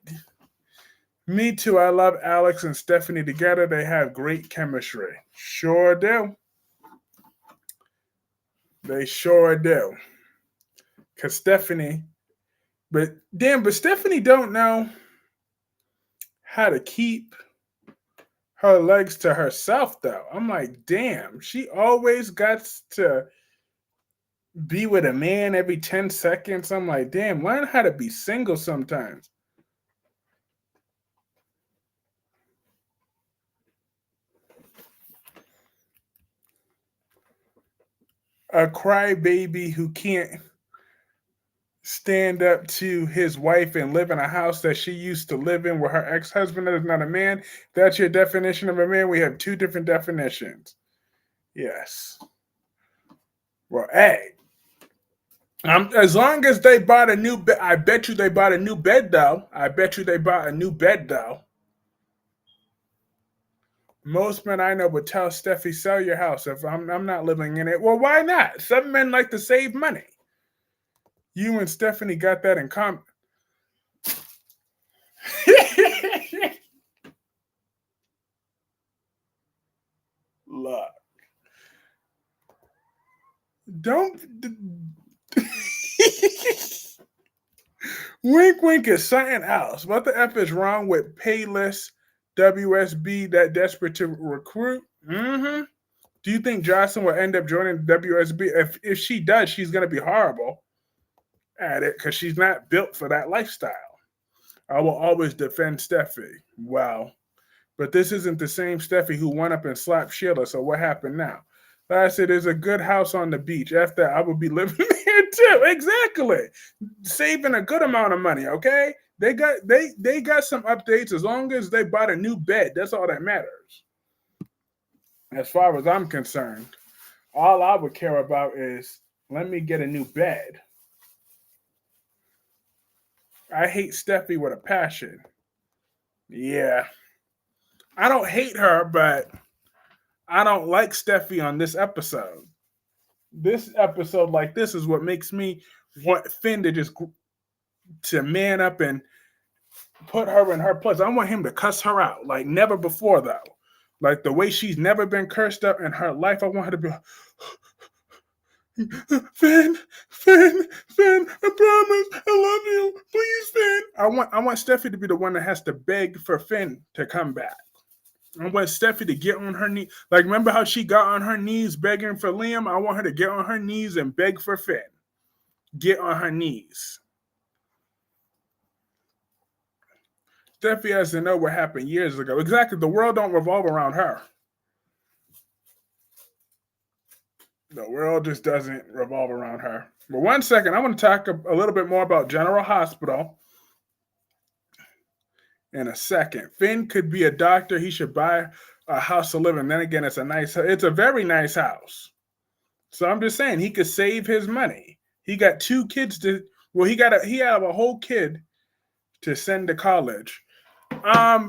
Me too. I love Alex and Stephanie together. They have great chemistry. Sure do. They sure do. Cause Stephanie, but Stephanie don't know how to keep her legs to herself though. I'm like, damn, she always got to be with a man every 10 seconds. I'm like, damn, learn how to be single sometimes. A crybaby who can't stand up to his wife and live in a house that she used to live in with her ex-husband that is not a man. That's your definition of a man. We have two different definitions. Yes. Well, hey, as long as they bought a new bed, I bet you they bought a new bed though. I bet you they bought a new bed though. Most men I know would tell Steffi, sell your house if I'm not living in it. Well, why not? Some men like to save money. You and Stephanie got that in common. Look, don't. Wink, wink is something else. What the F is wrong with payless WSB that desperate to recruit? Mm-hmm. Do you think Jocelyn will end up joining WSB? If she does, she's going to be horrible at it because she's not built for that lifestyle. I will always defend Steffi. Wow. But this isn't the same Steffi who went up and slapped Sheila. So what happened now? I said, "There's a good house on the beach. After I would be living there too." Exactly, saving a good amount of money. Okay, they got some updates. As long as they bought a new bed, that's all that matters. As far as I'm concerned, all I would care about is let me get a new bed. I hate Steffi with a passion. Yeah, I don't hate her, but I don't like Steffi on this episode. This episode, like this, is what makes me want Finn to just to man up and put her in her place. I want him to cuss her out like never before, though. Like the way she's never been cursed up in her life. I want her to be like, Finn, Finn, Finn, I promise, I love you. Please, Finn. I want Steffi to be the one that has to beg for Finn to come back. I want Steffi to get on her knee. Like, remember how she got on her knees begging for Liam? I want her to get on her knees and beg for Finn. Get on her knees. Steffi has to know what happened years ago. Exactly. The world don't revolve around her. The world just doesn't revolve around her. But 1 second, I want to talk a little bit more about General Hospital in a second. Finn could be a doctor. He should buy a house to live in. Then again, it's a very nice house. So I'm just saying he could save his money. He got 2 kids he had a whole kid to send to college.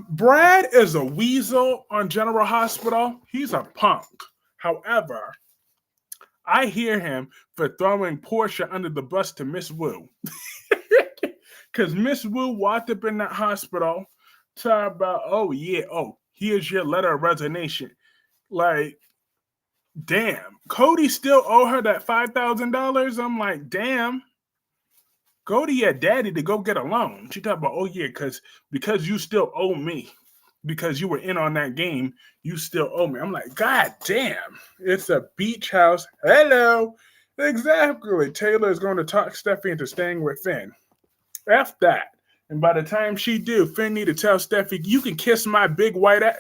Brad is a weasel on General Hospital. He's a punk. However, I hear him for throwing Portia under the bus to Miss Wu. Because Miss Wu walked up in that hospital talking about, oh yeah, here's your letter of resignation. Like, damn, Cody still owe her that $5,000. I'm like, damn. Go to your daddy to go get a loan. She talking about, oh yeah, because you still owe me. Because you were in on that game, you still owe me. I'm like, God damn, it's a beach house. Hello. Exactly. Taylor is going to talk Steffi into staying with Finn. F that. And by the time she do, Finn need to tell Steffi, you can kiss my big white ass,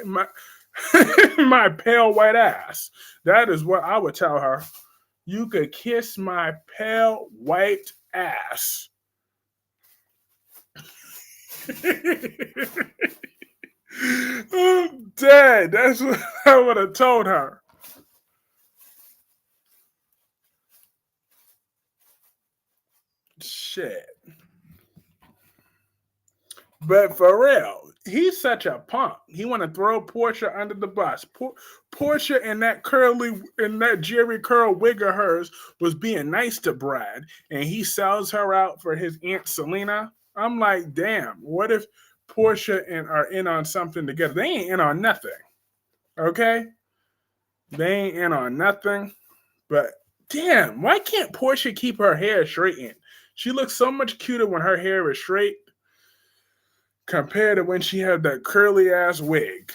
my pale white ass. That is what I would tell her. You could kiss my pale white ass. I'm dead. That's what I would have told her. Shit. But for real, he's such a punk. He want to throw Portia under the bus. Portia and that Jerry curl wig of hers was being nice to Brad, and he sells her out for his Aunt Selena. I'm like, damn. What if Portia and are in on something together? They ain't in on nothing. Okay, they ain't in on nothing. But damn, why can't Portia keep her hair straightened? She looks so much cuter when her hair is straight compared to when she had that curly ass wig.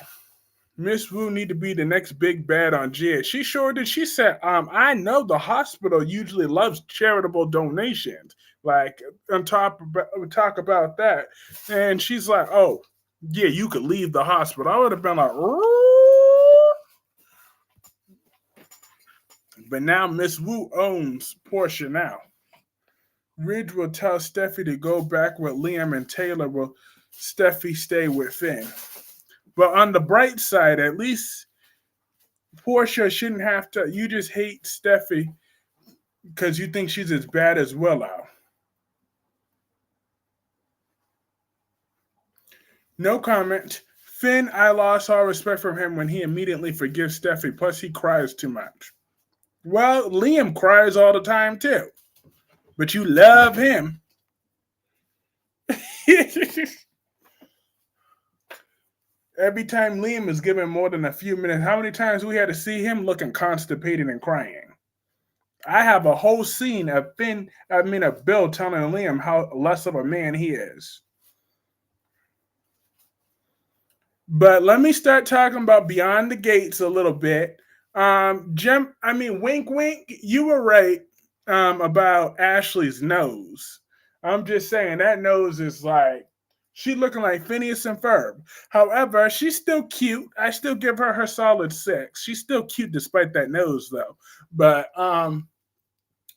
Miss Wu need to be the next big bad on Jid. She sure did. She said, I know the hospital usually loves charitable donations. Like, talk about that. And she's like, oh, yeah, you could leave the hospital. I would have been like, ooh. But now Miss Wu owns Portia now. Ridge will tell Steffi to go back with Liam, and Taylor will Steffi stay with Finn. But on the bright side, at least Portia shouldn't have to. You just hate Steffi because you think she's as bad as Willow. No comment. Finn, I lost all respect from him when he immediately forgives Steffi. Plus, he cries too much. Well, Liam cries all the time too. But you love him. Every time Liam is given more than a few minutes, how many times we had to see him looking constipated and crying? I have a whole scene of Bill telling Liam how less of a man he is. But let me start talking about Beyond the Gates a little bit. Wink, wink, you were right about Ashley's nose. I'm just saying that nose is like She looking like Phineas and Ferb. However, she's still cute. I still give her solid six. She's still cute despite that nose though. But I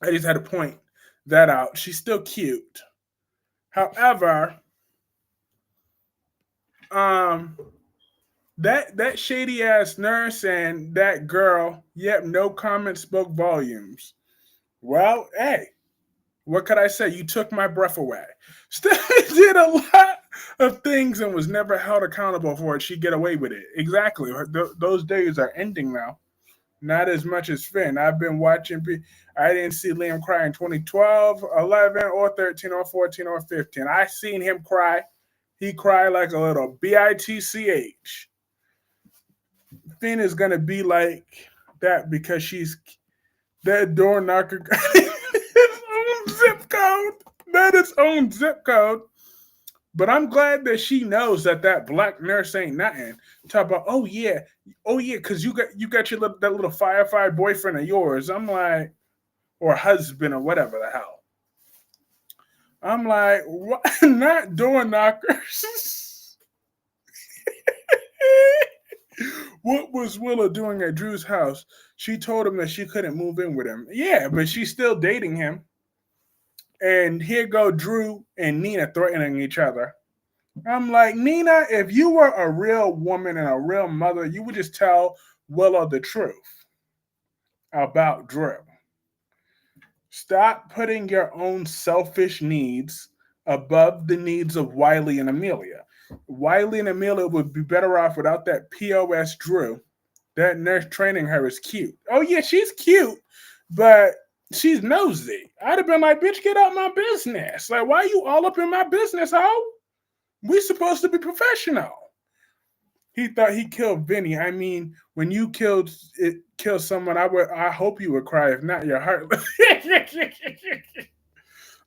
just had to point that out. She's still cute. However, um that shady ass nurse and that girl, yep, no comment spoke volumes. Well, hey, what could I say? You took my breath away. Steffy did a lot of things and was never held accountable for it. She'd get away with it. Exactly. Those days are ending now. Not as much as Finn. I've been watching. I didn't see Liam cry in 2012, 11, or 13, or 14, or 15. I seen him cry. He cried like a little bitch. Finn is gonna be like that because she's that door knocker got his own zip code. That is own zip code. But I'm glad that she knows that that black nurse ain't nothing. Talk about, oh yeah, because you got your that little firefighter boyfriend of yours. I'm like, or husband or whatever the hell. I'm like, what? Not door knockers. What was Willow doing at Drew's house? She told him that she couldn't move in with him. Yeah, but she's still dating him. And here go Drew and Nina threatening each other. I'm like, Nina, if you were a real woman and a real mother, you would just tell Willow the truth about Drew. Stop putting your own selfish needs above the needs of Wiley and Amelia. Wiley and Amelia would be better off without that POS Drew. That nurse training her is cute. Oh, yeah, she's cute, but she's nosy. I'd have been like, bitch, get out my business. Like, why are you all up in my business, ho? We supposed to be professional. He thought he killed Vinny. I mean, when you kill someone, I hope you would cry. If not, your heart.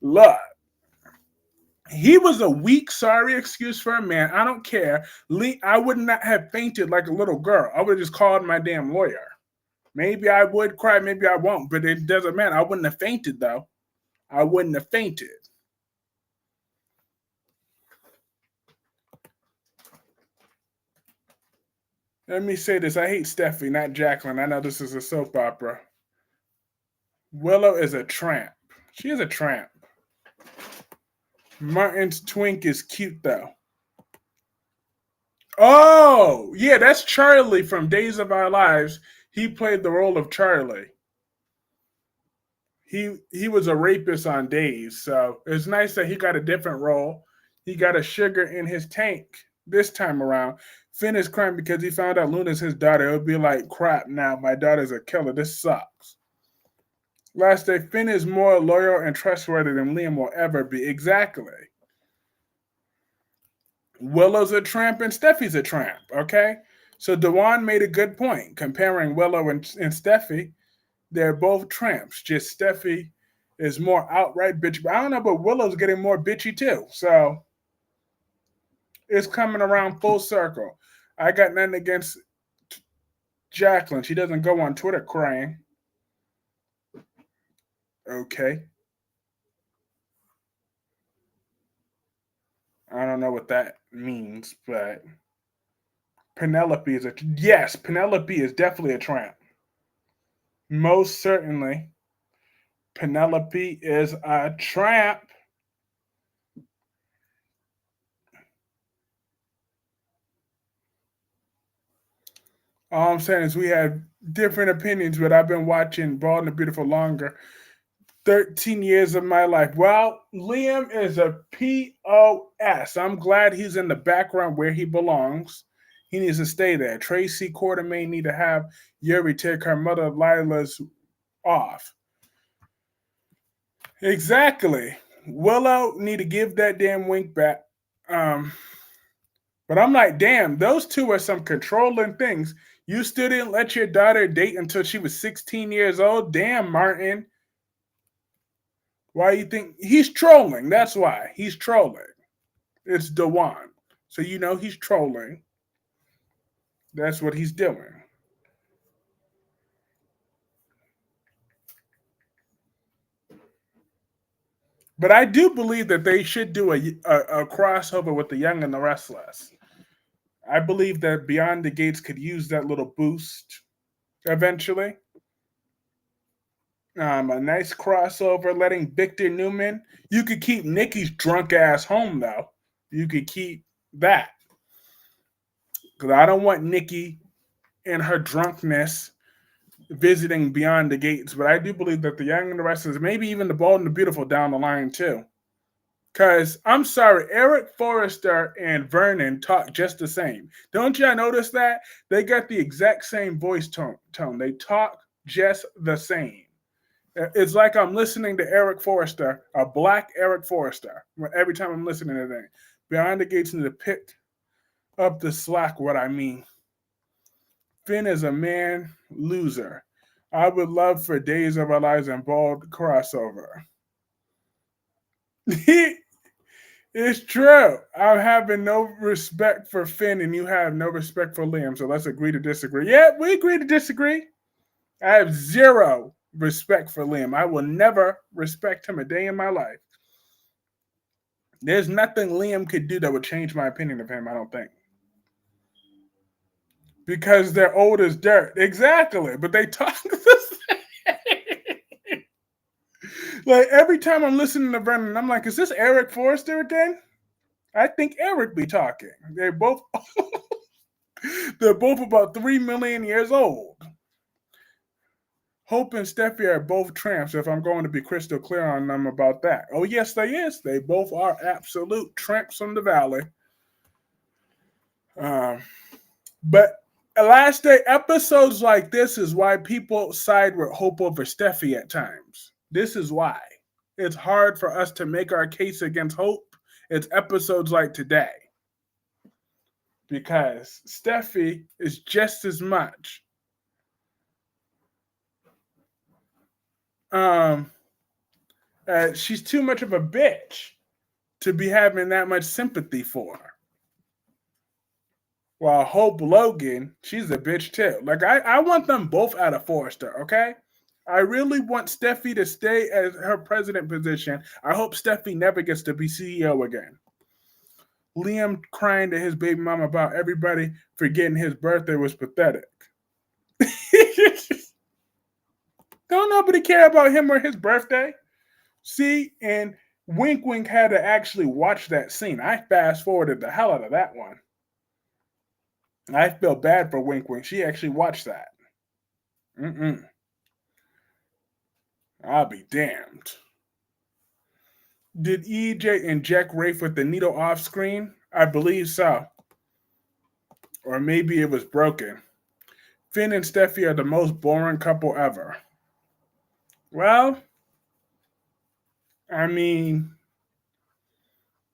Look, he was a weak, sorry excuse for a man. I don't care. I would not have fainted like a little girl. I would have just called my damn lawyer. Maybe I would cry, maybe I won't, but it doesn't matter. I wouldn't have fainted though. I wouldn't have fainted. Let me say this. I hate Steffi, not Jacqueline. I know this is a soap opera. Willow is a tramp. She is a tramp. Martin's twink is cute though. Oh, yeah, that's Charlie from Days of Our Lives. He played the role of Charlie. He was a rapist on Days, so it's nice that he got a different role. He got a sugar in his tank this time around. Finn is crying because he found out Luna's his daughter. It would be like, crap, now my daughter's a killer. This sucks. Last day, Finn is more loyal and trustworthy than Liam will ever be. Exactly. Willow's a tramp and Steffi's a tramp, okay? So Dewan made a good point comparing Willow and Steffi. They're both tramps. Just Steffi is more outright bitch. But I don't know, but Willow's getting more bitchy too. So it's coming around full circle. I got nothing against Jacqueline. She doesn't go on Twitter crying. Okay. I don't know what that means, but Penelope is Penelope is definitely a tramp. Most certainly. Penelope is a tramp. All I'm saying is we have different opinions, but I've been watching Bald and the Beautiful longer. 13 years of my life. Well, Liam is a POS. I'm glad he's in the background where he belongs. He needs to stay there. Tracy Quartermain need to have Yuri take her mother Lila's off. Exactly. Willow need to give that damn wink back. Um, but I'm like, damn, those two are some controlling things. You still didn't let your daughter date until she was 16 years old? Damn, Martin. Why you think he's trolling? That's why he's trolling. It's Dewan, so you know he's trolling. That's what he's doing. But I do believe that they should do a crossover with the Young and the Restless. I believe that Beyond the Gates could use that little boost eventually. A nice crossover, letting Victor Newman. You could keep Nikki's drunk ass home though. You could keep that because I don't want Nikki in her drunkenness visiting Beyond the Gates. But I do believe that the Young and the Restless, maybe even the Bold and the Beautiful down the line too. Because I'm sorry, Eric Forrester and Vernon talk just the same. Don't y'all notice that? They got the exact same voice tone. They talk just the same. It's like I'm listening to Eric Forrester, a black Eric Forrester, every time I'm listening to that. Behind the Gates need to pick up the slack, what I mean. Finn is a man loser. I would love for Days of Our Lives and Bald crossover. It's true. I'm having no respect for Finn and you have no respect for Liam, so let's agree to disagree. Yeah, we agree to disagree. I have zero respect for Liam. I will never respect him a day in my life. There's nothing Liam could do that would change my opinion of him, I don't think. Because they're old as dirt. Exactly. But they talk the same. Like every time I'm listening to Brennan, I'm like, is this Eric Forrester again? I think Eric be talking. They're both about 3 million years old. Hope and Steffy are both tramps, if I'm going to be crystal clear on them about that. Oh, yes, they is. They both are absolute tramps from the valley. But last day episodes like this is why people side with Hope over Steffy at times. This is why. It's hard for us to make our case against Hope. It's episodes like today. Because Steffy is just as much she's too much of a bitch to be having that much sympathy for her. While Hope Logan, she's a bitch too. Like I want them both out of Forrester, okay? I really want Steffy to stay as her president position. I hope Steffy never gets to be CEO again. Liam crying to his baby mama about everybody forgetting his birthday was pathetic. Don't nobody care about him or his birthday. See, and Wink Wink had to actually watch that scene. I fast forwarded the hell out of that one. I feel bad for Wink Wink. She actually watched that. I'll be damned. Did EJ inject Rafe with the needle off screen? I believe so. Or maybe it was broken. Finn and Steffy are the most boring couple ever. Well, I mean,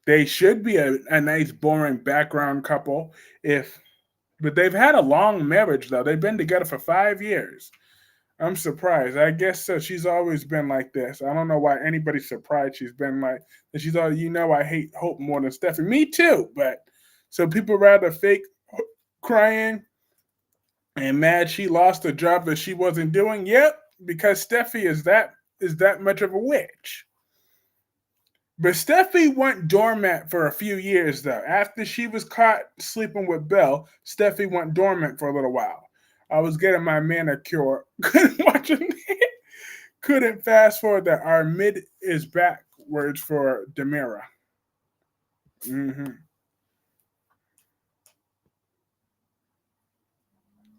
they should be a nice boring background couple but they've had a long marriage though. They've been together for 5 years. I'm surprised. I guess so. She's always been like this. I don't know why anybody's surprised she's been like that. She's always, I hate Hope more than Steffy. Me too, but so people rather fake crying and mad she lost a job that she wasn't doing. Yep, because Steffy is that much of a witch. But Steffy went dormant for a few years, though. After she was caught sleeping with Bill, Steffy went dormant for a little while. I was getting my manicure. Couldn't fast forward that our mid is backwards for Demira.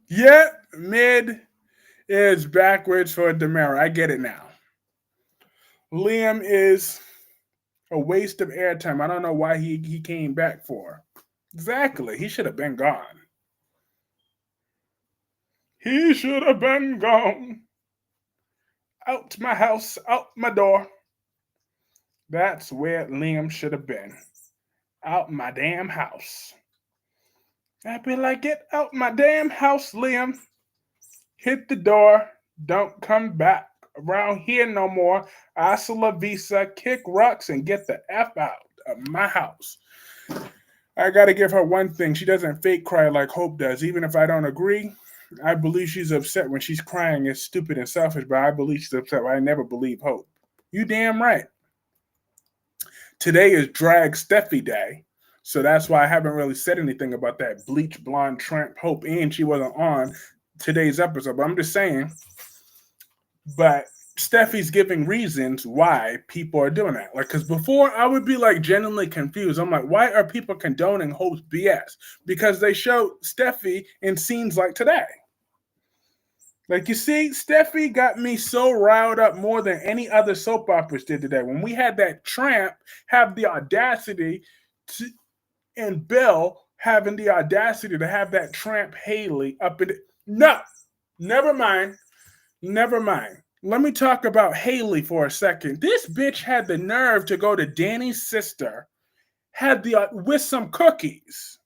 Yeah, mid is backwards for Demira. I get it now. Liam is a waste of airtime. I don't know why he came back for. Exactly. He should have been gone. He should have been gone. Out my house, out my door. That's where Liam should have been. Out my damn house. I'd be like, get out my damn house, Liam. Hit the door. Don't come back around here no more. Hasta la vista, kick rocks, and get the F out of my house. I gotta give her one thing. She doesn't fake cry like Hope does. Even if I don't agree, I believe she's upset when she's crying. It's stupid and selfish, but I believe she's upset. I never believe Hope. You damn right. Today is Drag Steffy Day. So that's why I haven't really said anything about that bleach blonde tramp Hope, and she wasn't on today's episode. But I'm just saying, but Steffi's giving reasons why people are doing that. Like, because before I would be like genuinely confused. I'm like, why are people condoning Hope's BS? Because they show Steffi in scenes like today. Like, you see, Steffi got me so riled up more than any other soap operas did today. When we had that tramp have the audacity to, and Bill having the audacity to have that tramp Haley up in the, no, never mind. Never mind. Let me talk about Haley for a second. This bitch had the nerve to go to Danny's sister, had the with some cookies.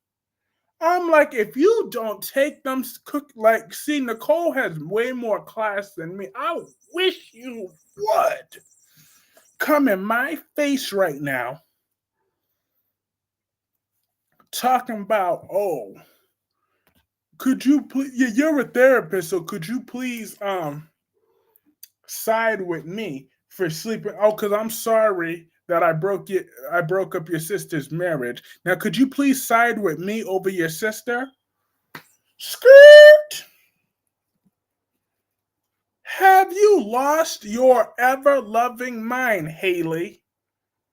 I'm like, if you don't take them like, see, Nicole has way more class than me. I wish you would come in my face right now talking about, oh, could you please, you're a therapist, so could you please side with me for sleeping? Oh, because I'm sorry that I broke up your sister's marriage. Now, could you please side with me over your sister? Skirt! Have you lost your ever-loving mind, Haley?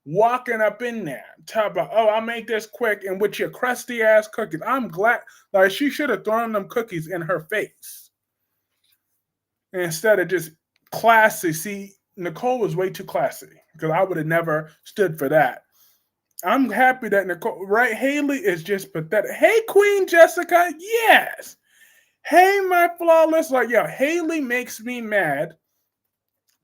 Walking up in there, talk about, oh, I'll make this quick, and with your crusty ass cookies. I'm glad, like, she should have thrown them cookies in her face instead of just classy. See, Nicole was way too classy because I would have never stood for that. I'm happy that Nicole, right? Haley is just pathetic. Hey, Queen Jessica, yes. Hey, my flawless, like, yo, Haley makes me mad.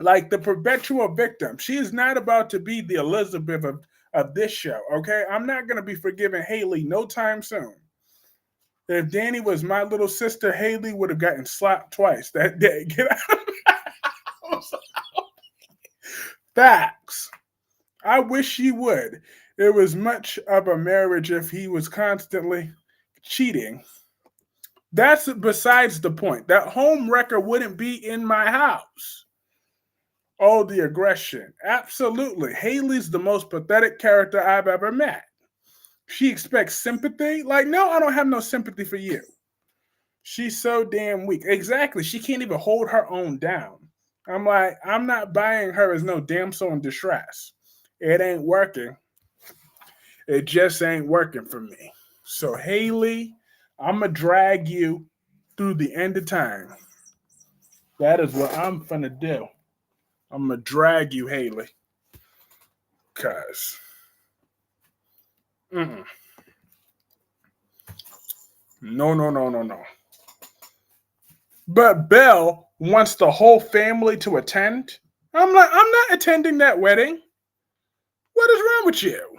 Like the perpetual victim. She is not about to be the Elizabeth of this show, okay? I'm not going to be forgiving Haley no time soon. If Danny was my little sister, Haley would have gotten slapped twice that day. Get out of my house. Facts. I wish he would. It was much of a marriage if he was constantly cheating. That's besides the point. That home wrecker wouldn't be in my house. Oh, the aggression. Absolutely. Haley's the most pathetic character I've ever met. She expects sympathy. Like, no, I don't have no sympathy for you. She's so damn weak. Exactly. She can't even hold her own down. I'm like, I'm not buying her as no damsel in distress. It ain't working. It just ain't working for me. So, Haley, I'm going to drag you through the end of time. That is what I'm finna do. I'm going to drag you, Haley. Because, no, no. But Belle wants the whole family to attend. I'm like, I'm not attending that wedding. What is wrong with you?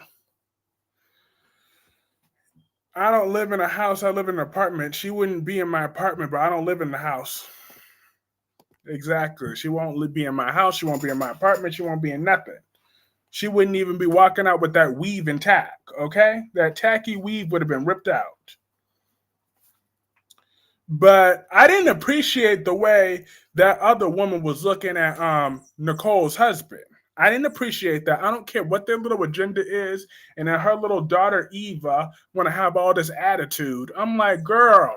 I don't live in a house. I live in an apartment. She wouldn't be in my apartment, but I don't live in the house. Exactly. She won't be in my house. She won't be in my apartment. She won't be in nothing. She wouldn't even be walking out with that weave intact, okay? That tacky weave would have been ripped out. But I didn't appreciate the way that other woman was looking at Nicole's husband. I didn't appreciate that. I don't care what their little agenda is. And then her little daughter, Eva, want to have all this attitude. I'm like, girl,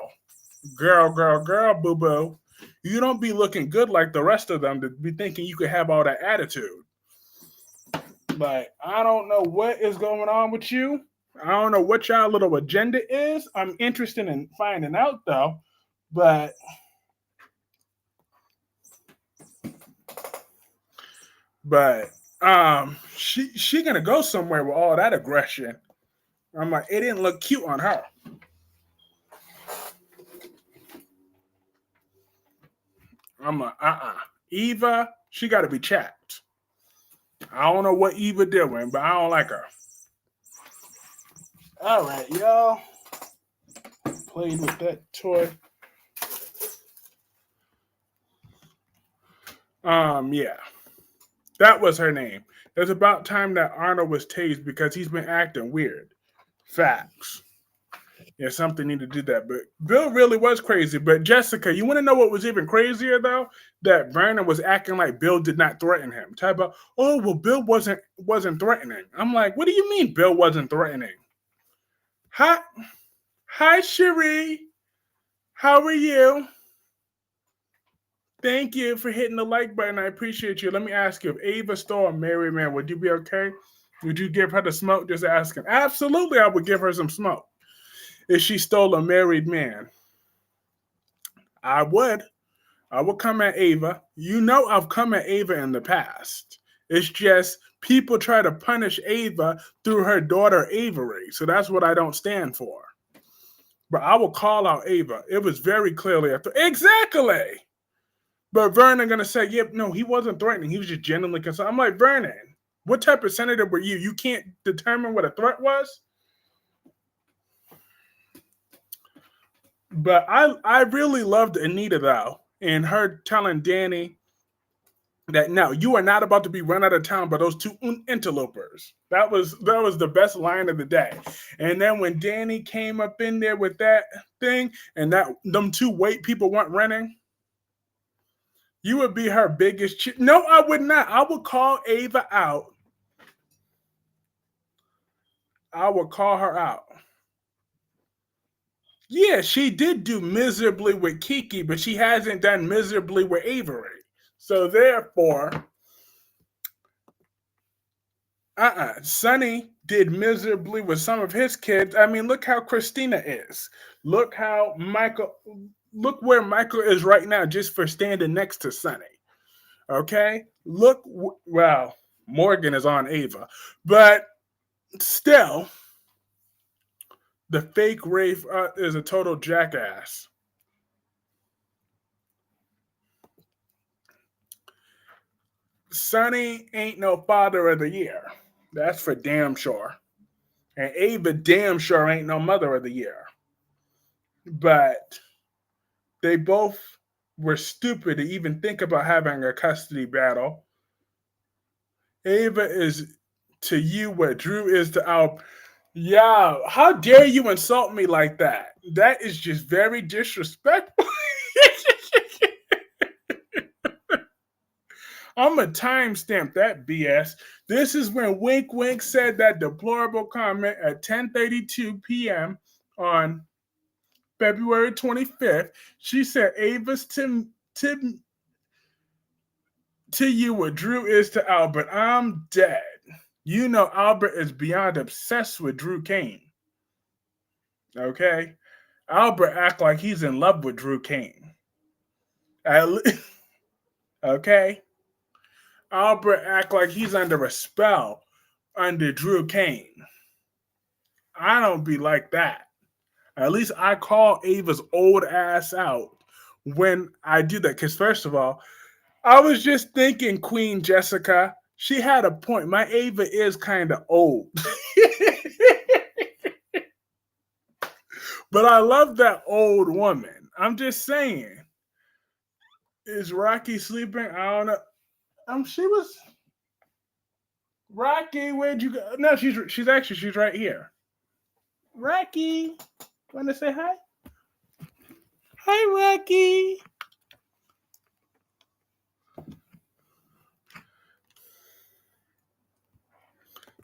boo-boo. You don't be looking good like the rest of them to be thinking you could have all that attitude. Like, I don't know what is going on with you. I don't know what y'all little agenda is. I'm interested in finding out, though. But she gonna go somewhere with all that aggression. I'm like, it didn't look cute on her. I'm like, Eva, she gotta be chapped. I don't know what Eva doing, but I don't like her. All right, y'all. Played with that toy. Yeah. That was her name. It's about time that Arnold was tased because he's been acting weird. Facts. Yeah, something need to do that. But Bill really was crazy. But Jessica, you want to know what was even crazier though? That Vernon was acting like Bill did not threaten him. Type of, oh well, Bill wasn't threatening. I'm like, what do you mean Bill wasn't threatening? Hi, hi, Cherie. How are you? Thank you for hitting the like button. I appreciate you. Let me ask you, if Ava stole a married man, would you be okay? Would you give her the smoke? Just asking. Absolutely, I would give her some smoke if she stole a married man. I would. I will come at Ava. You know I've come at Ava in the past. It's just people try to punish Ava through her daughter Avery. So that's what I don't stand for. But I will call out Ava. It was very clearly exactly. But Vernon gonna say, yep, no, he wasn't threatening. He was just genuinely concerned. I'm like, Vernon, what type of senator were you? You can't determine what a threat was? But I really loved Anita though, and her telling Danny that no, you are not about to be run out of town by those two interlopers. That was the best line of the day. And then when Danny came up in there with that thing, and that them two white people weren't running, you would be her biggest. No, I would not. I would call Ava out. I would call her out. Yeah, she did do miserably with Kiki, but she hasn't done miserably with Avery. So therefore, Sonny did miserably with some of his kids. I mean, look how Christina is. Look how Michael. Look where Michael is right now, just for standing next to Sonny. Okay, look. Well, Morgan is on Ava, but still, the fake Rafe is a total jackass. Sonny ain't no father of the year. That's for damn sure. And Ava damn sure ain't no mother of the year. But they both were stupid to even think about having a custody battle. Ava is to you what Drew is to Al. Yeah, how dare you insult me like that? That is just very disrespectful. I'm going to timestamp that BS. This is when Wink Wink said that deplorable comment at 10:32 p.m. on February 25th. She said Ava's to you what Drew is to Albert. I'm dead. You know Albert is beyond obsessed with Drew Kane. Okay? Albert act like he's in love with Drew Kane. Okay? Albert act like he's under a spell under Drew Kane. I don't be like that. At least I call Ava's old ass out when I do that. Because first of all, I was just thinking, Queen Jessica, she had a point. My Ava is kind of old. But I love that old woman. I'm just saying. Is Rocky sleeping? I don't know. She was Rocky. Where'd you go? No, she's right here. Rocky, want to say hi? Hi, Rocky.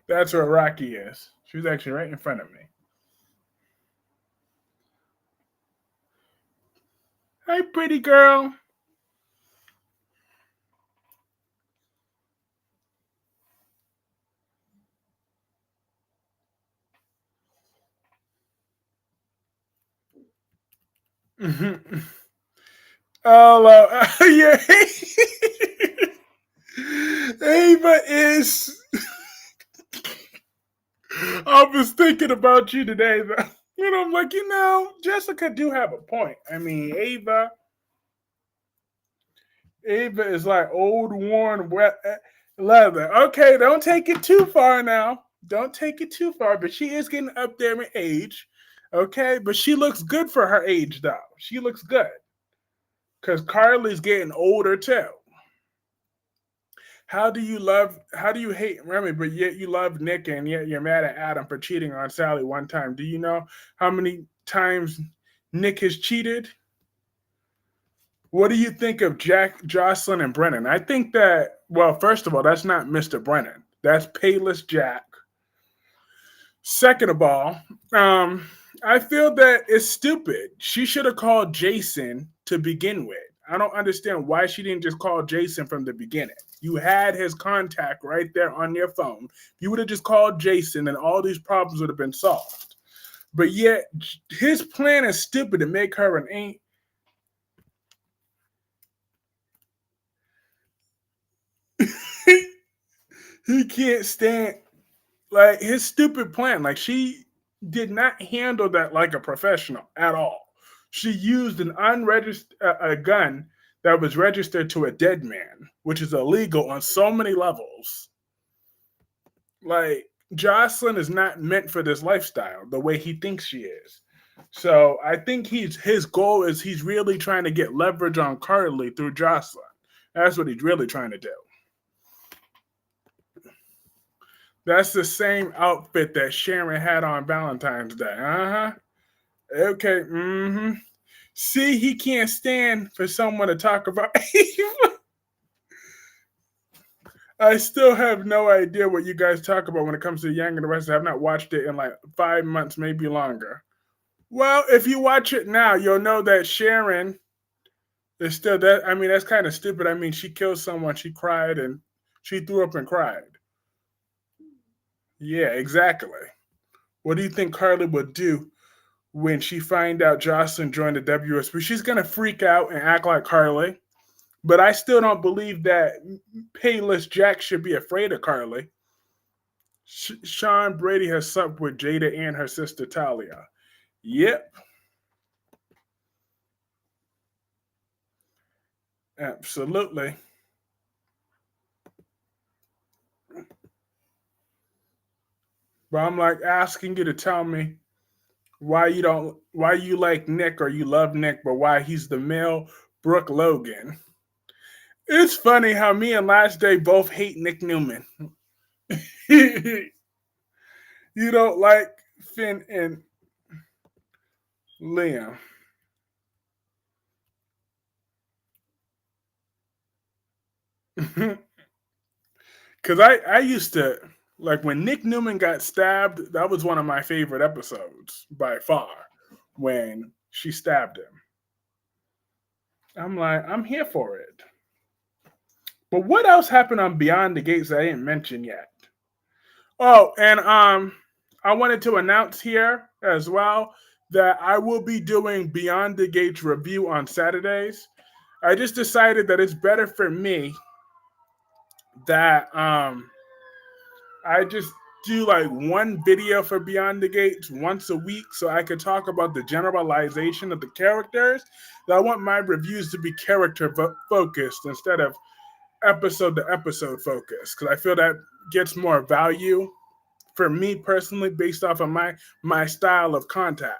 That's where Rocky is. She was actually right in front of me. Hi, pretty girl. Oh, yeah. Ava is. I was thinking about you today, though. I'm like, Jessica do have a point. I mean, Ava is like old, worn, wet leather. Okay, don't take it too far now. Don't take it too far, but she is getting up there in age. Okay, but she looks good for her age, though. She looks good. Because Carly's getting older, too. How do you hate Remy, but yet you love Nick, and yet you're mad at Adam for cheating on Sally one time? Do you know how many times Nick has cheated. What do you think of Jack, Jocelyn, and Brennan? I think that, well, first of all, that's not Mr. Brennan. That's Payless Jack. Second of all, I feel that it's stupid. She should have called Jason to begin with. I don't understand why she didn't just call Jason from the beginning. You had his contact right there on your phone. If you would have just called Jason, and all these problems would have been solved. But yet, his plan is stupid to make her an ain't. He can't stand, like, his stupid plan. Like, she did not handle that like a professional at all. She used an unregistered a gun that was registered to a dead man, which is illegal on so many levels. Like, Jocelyn is not meant for this lifestyle the way he thinks she is. So I think his goal is he's really trying to get leverage on Carly through Jocelyn. That's what he's really trying to do. That's the same outfit that Sharon had on Valentine's Day. Uh-huh. Okay. Mm-hmm. See, he can't stand for someone to talk about Ava. I still have no idea what you guys talk about when it comes to Young and the Restless. I have not watched it in like 5 months, maybe longer. Well, if you watch it now, you'll know that Sharon is still that. I mean, that's kind of stupid. I mean, she killed someone, she cried, and she threw up and cried. Yeah, exactly. What do you think Carly would do when she find out Jocelyn joined the WSB? She's gonna freak out and act like Carly. But I still don't believe that Payless Jack should be afraid of Carly. Sean Brady has supped with Jada and her sister Talia. Yep, absolutely. But I'm like asking you to tell me why you like Nick or you love Nick, but why he's the male Brooke Logan. It's funny how me and Last Day both hate Nick Newman. You don't like Finn and Liam. Because I used to, like, when Nick Newman got stabbed, that was one of my favorite episodes by far, when she stabbed him. I'm like, I'm here for it. But what else happened on Beyond the Gates that I didn't mention yet? Oh, and I wanted to announce here as well that I will be doing Beyond the Gates review on Saturdays. I just decided that it's better for me that I just do like one video for Beyond the Gates once a week so I could talk about the generalization of the characters. I want my reviews to be character focused instead of episode to episode focused, because I feel that gets more value for me personally based off of my style of content.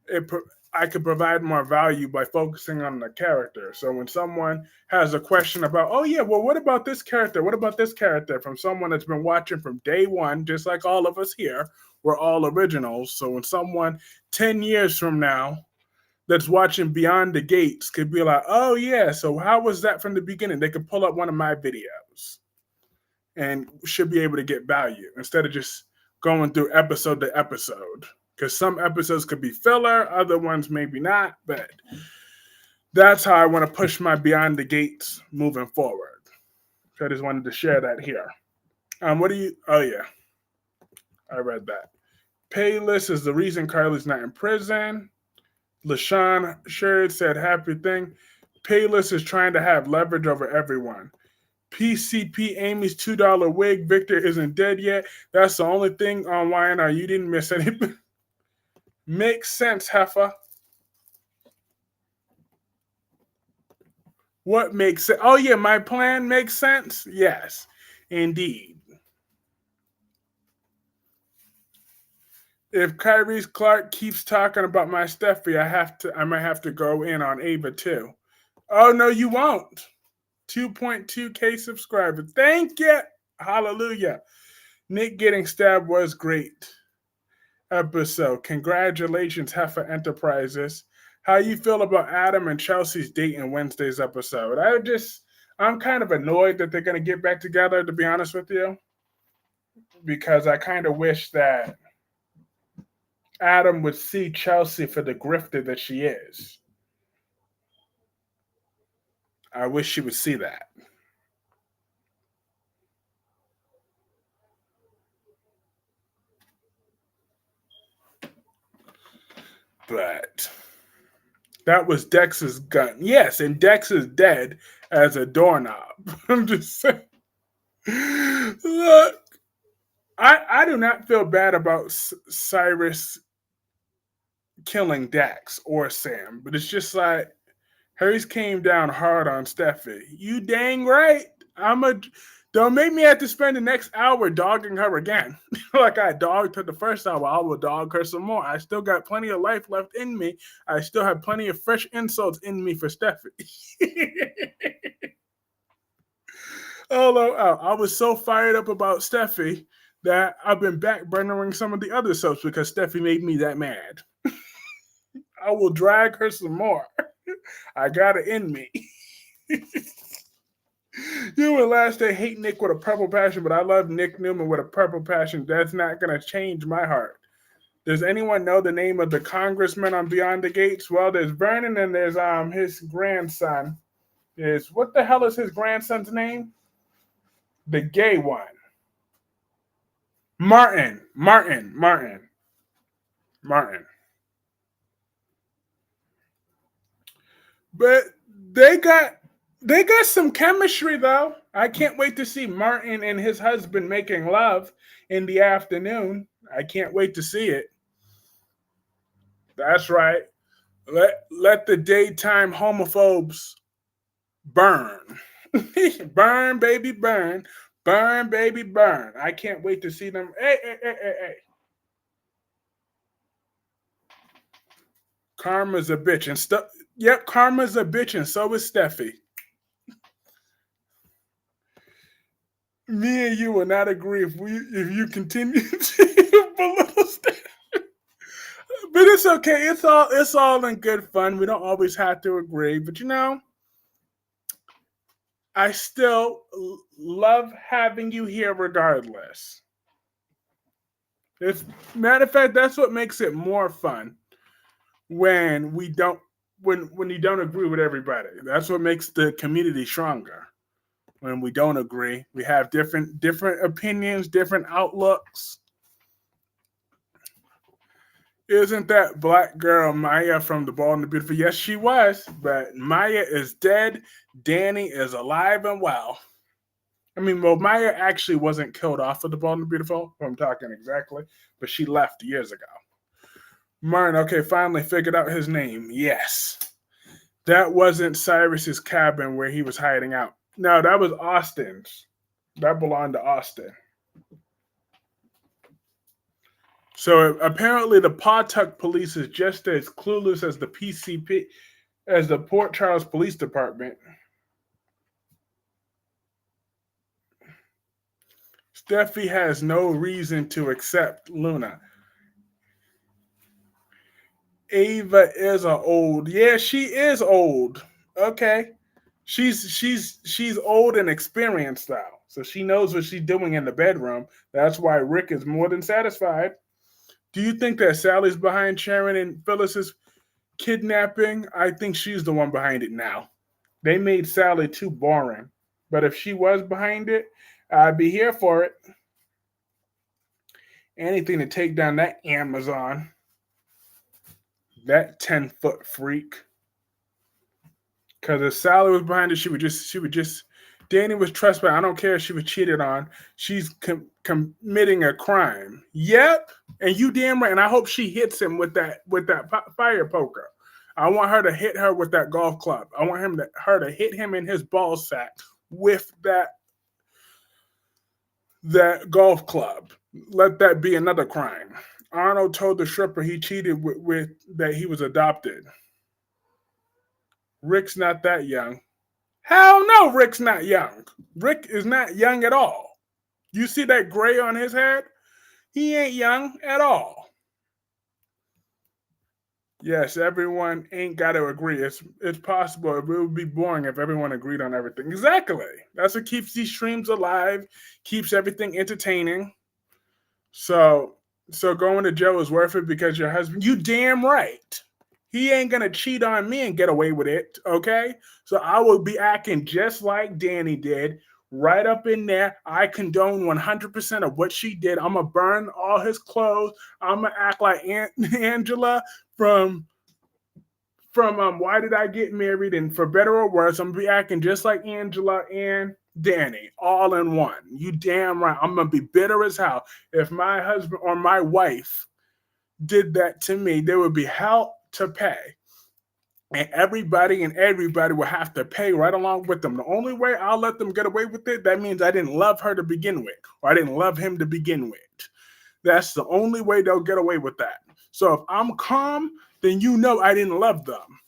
It I could provide more value by focusing on the character. So when someone has a question about, oh yeah, well, what about this character? What about this character? From someone that's been watching from day one, just like all of us here, we're all originals. So when someone 10 years from now that's watching Beyond the Gates could be like, oh yeah, so how was that from the beginning? They could pull up one of my videos and should be able to get value instead of just going through episode to episode. Because some episodes could be filler, other ones maybe not, but that's how I want to push my Beyond the Gates moving forward. So I just wanted to share that here. What do you, oh yeah, I read that. Payless is the reason Carly's not in prison. LaShawn Sherd said happy thing. Payless is trying to have leverage over everyone. PCP Amy's $2 wig. Victor isn't dead yet. That's the only thing online, or you didn't miss anything. Makes sense, Heffa. What makes sense? Oh, yeah, my plan makes sense? Yes, indeed. If Kyrie Clark keeps talking about my Steffy, I might have to go in on Ava too. Oh no, you won't. 2.2K subscribers. Thank you. Hallelujah. Nick getting stabbed was great. episode. Congratulations, Heifer Enterprises. How you feel about Adam and Chelsea's date in Wednesday's episode? I'm kind of annoyed that they're going to get back together, to be honest with you, because I kind of wish that Adam would see Chelsea for the grifter that she is. I wish she would see that. But that was Dex's gun. Yes, and Dex is dead as a doorknob. I'm just saying. Look, I do not feel bad about Cyrus killing Dax or Sam, but it's just like hers came down hard on Steffy. You dang right. Don't make me have to spend the next hour dogging her again. Like I dogged her the first hour, I will dog her some more. I still got plenty of life left in me. I still have plenty of fresh insults in me for Steffy. Although I was so fired up about Steffy that I've been back burnering some of the other soaps because Steffy made me that mad. I will drag her some more. I got it in me. You and Last Day hate Nick with a purple passion, but I love Nick Newman with a purple passion. That's not going to change my heart. Does anyone know the name of the congressman on Beyond the Gates? Well, there's Vernon and there's his grandson. What the hell is his grandson's name? The gay one. Martin. But they got some chemistry though. I can't wait to see Martin and his husband making love in the afternoon. I can't wait to see it. That's right. Let the daytime homophobes burn. Burn, baby, burn. Burn, baby, burn. I can't wait to see them. Hey. Karma's a bitch and stuff. Yep, Karma's a bitch and so is Steffi. Me and you will not agree if you continue to belittle Steffi. But it's okay. It's all in good fun. We don't always have to agree, but I still love having you here regardless. Matter of fact, that's what makes it more fun when you don't agree with everybody. That's what makes the community stronger. When we don't agree, we have different opinions, different outlooks. Isn't that black girl Maya from The Bold and the Beautiful? Yes, she was, but Maya is dead. Danny is alive and well. I mean, well, Maya actually wasn't killed off of The Bold and the Beautiful, if I'm talking exactly, but she left years ago. Martin, okay, finally figured out his name. Yes. That wasn't Cyrus's cabin where he was hiding out. No, that was Austin's. That belonged to Austin. So apparently the Pawtuck police is just as clueless as the PCP, as the Port Charles Police Department. Steffi has no reason to accept Luna. Ava is old. Yeah, she is old. Okay. She's old and experienced though. So she knows what she's doing in the bedroom. That's why Rick is more than satisfied. Do you think that Sally's behind Sharon and Phyllis's kidnapping? I think she's the one behind it now. They made Sally too boring. But if she was behind it, I'd be here for it. Anything to take down that Amazon. That 10-foot freak. Because if Sally was behind it, she would just. Danny was trespassing. I don't care if she was cheated on. She's committing a crime. Yep, and you damn right. And I hope she hits him with that fire poker. I want her to hit her with that golf club. I want her to hit him in his ball sack with that golf club. Let that be another crime. Arnold told the stripper he cheated with that he was adopted. Rick's not that young. Hell no, Rick's not young. Rick is not young at all. You see that gray on his head? He ain't young at all. Yes, everyone ain't got to agree. It's possible. It would be boring if everyone agreed on everything. Exactly. That's what keeps these streams alive, keeps everything entertaining. So so going to jail is worth it because your husband. You damn right. He ain't gonna cheat on me and get away with it. Okay. So I will be acting just like Danny did. Right up in there. I condone 100% of what she did. I'm gonna burn all his clothes. I'm gonna act like Angela from Why Did I Get Married, and for better or worse, I'm gonna be acting just like Angela and Danny, all in one. You damn right. I'm gonna be bitter as hell. If my husband or my wife did that to me, there would be hell to pay. And everybody will have to pay right along with them. The only way I'll let them get away with it, that means I didn't love her to begin with, or I didn't love him to begin with. That's the only way they'll get away with that. So if I'm calm, then you know I didn't love them.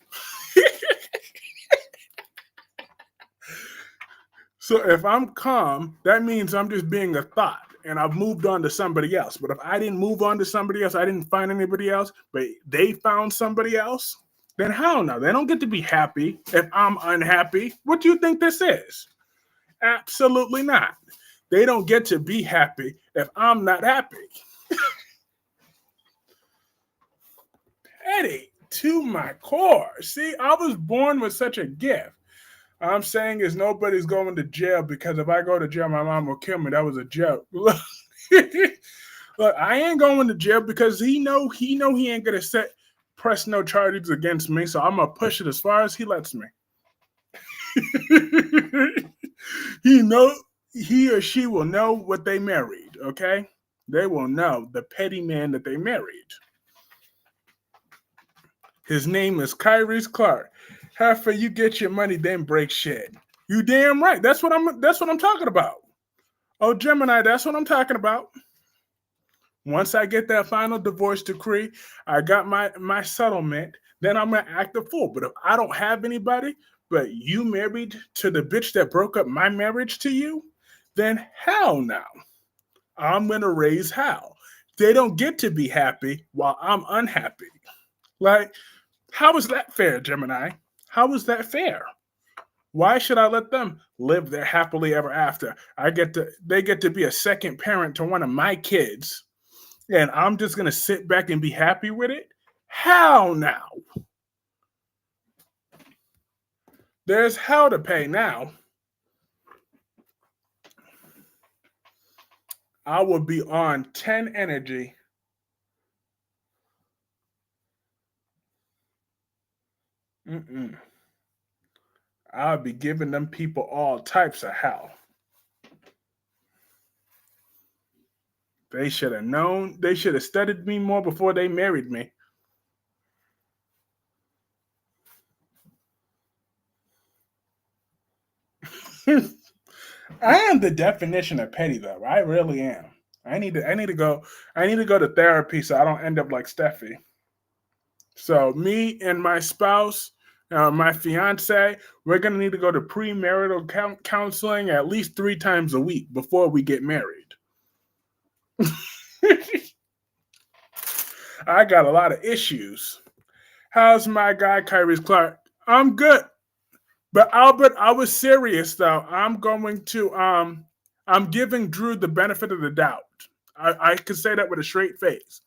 So if I'm calm, that means I'm just being a thought and I've moved on to somebody else. But if I didn't move on to somebody else, I didn't find anybody else, but they found somebody else, then hell no. They don't get to be happy if I'm unhappy. What do you think this is? Absolutely not. They don't get to be happy if I'm not happy. Petty to my core. See, I was born with such a gift. I'm saying is nobody's going to jail because if I go to jail, my mom will kill me. That was a joke. Look, I ain't going to jail because he ain't gonna press no charges against me. So I'm gonna push it as far as he lets me. he know he or she will know what they married. Okay, they will know the petty man that they married. His name is Kyrie Clark. After you get your money, then break shit. You damn right. That's what I'm talking about. Oh, Gemini, that's what I'm talking about. Once I get that final divorce decree, I got my settlement, then I'm gonna act a fool. But if I don't have anybody, but you married to the bitch that broke up my marriage to you, then hell no. I'm gonna raise hell. They don't get to be happy while I'm unhappy. Like, how is that fair, Gemini? How is that fair? Why should I let them live their happily ever after? They get to be a second parent to one of my kids, and I'm just gonna sit back and be happy with it? Hell no. There's hell to pay now. I will be on 10 energy. Mm-mm. I'll be giving them people all types of hell. They should have known. They should have studied me more before they married me. I am the definition of petty, though. I really am. I need to go to therapy so I don't end up like Steffy. So me and my spouse, my fiance, we're gonna need to go to premarital counseling at least 3 times a week before we get married. I got a lot of issues. How's my guy, Kyrie Clark? I'm good. But Albert, I was serious though. I'm giving Drew the benefit of the doubt. I can say that with a straight face.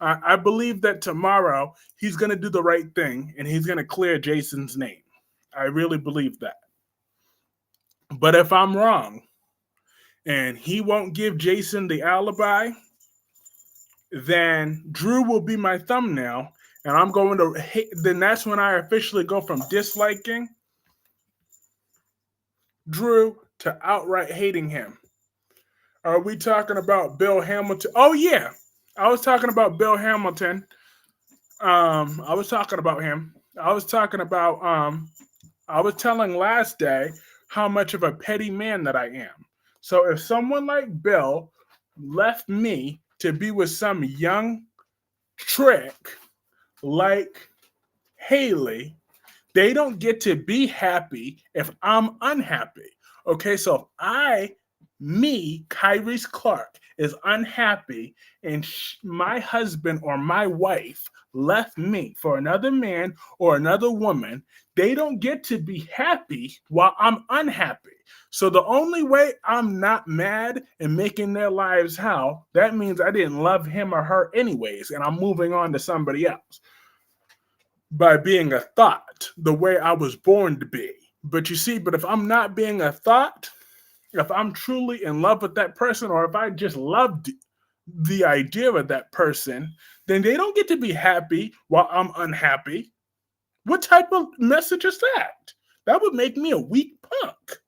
I believe that tomorrow he's going to do the right thing and he's going to clear Jason's name. I really believe that. But if I'm wrong and he won't give Jason the alibi, then Drew will be my thumbnail, and I'm going to hate. Then that's when I officially go from disliking Drew to outright hating him. Are we talking about Bill Hamilton? Oh yeah, I was talking about Bill Hamilton. I was talking about him. I was talking about. I was telling last day how much of a petty man that I am. So if someone like Bill left me to be with some young trick like Haley, they don't get to be happy if I'm unhappy. Okay, so if I me, Kyrie's Clark, is unhappy and my husband or my wife left me for another man or another woman, they don't get to be happy while I'm unhappy. So the only way I'm not mad and making their lives hell, that means I didn't love him or her anyways, and I'm moving on to somebody else by being a thought the way I was born to be. But you see, but if I'm not being a thought, if I'm truly in love with that person, or if I just loved the idea of that person, then they don't get to be happy while I'm unhappy. What type of message is that? That would make me a weak punk.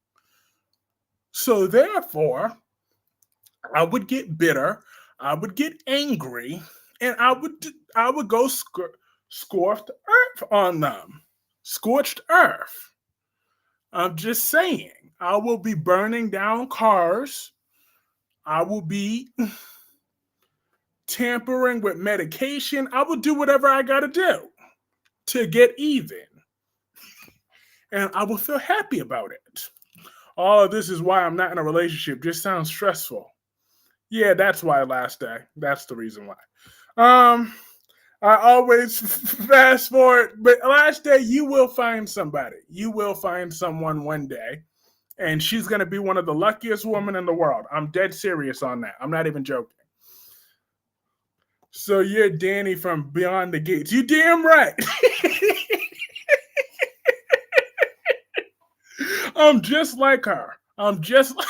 So therefore, I would get bitter, I would get angry, and I would go scorched earth on them. Scorched earth. I'm just saying. I will be burning down cars. I will be tampering with medication. I will do whatever I got to do to get even. And I will feel happy about it. All of this is why I'm not in a relationship. Just sounds stressful. Yeah, that's why last day. That's the reason why. I always fast forward, but last day you will find somebody. You will find someone one day, and she's going to be one of the luckiest women in the world. I'm dead serious on that. I'm not even joking. So you're Danny from Beyond the Gates. You damn right. I'm just like her. I'm just like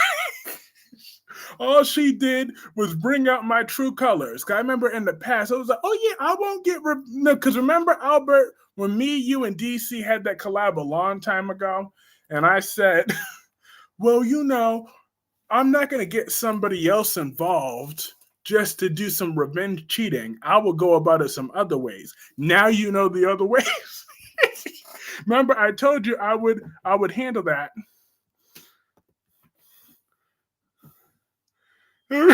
all she did was bring out my true colors. I remember in the past, I was like, oh yeah, I won't get no, because remember, Albert, when me, you, and DC had that collab a long time ago, and I said, well, you know, I'm not going to get somebody else involved just to do some revenge cheating. I will go about it some other ways. Now you know the other ways. Remember, I told you I would handle that. I'm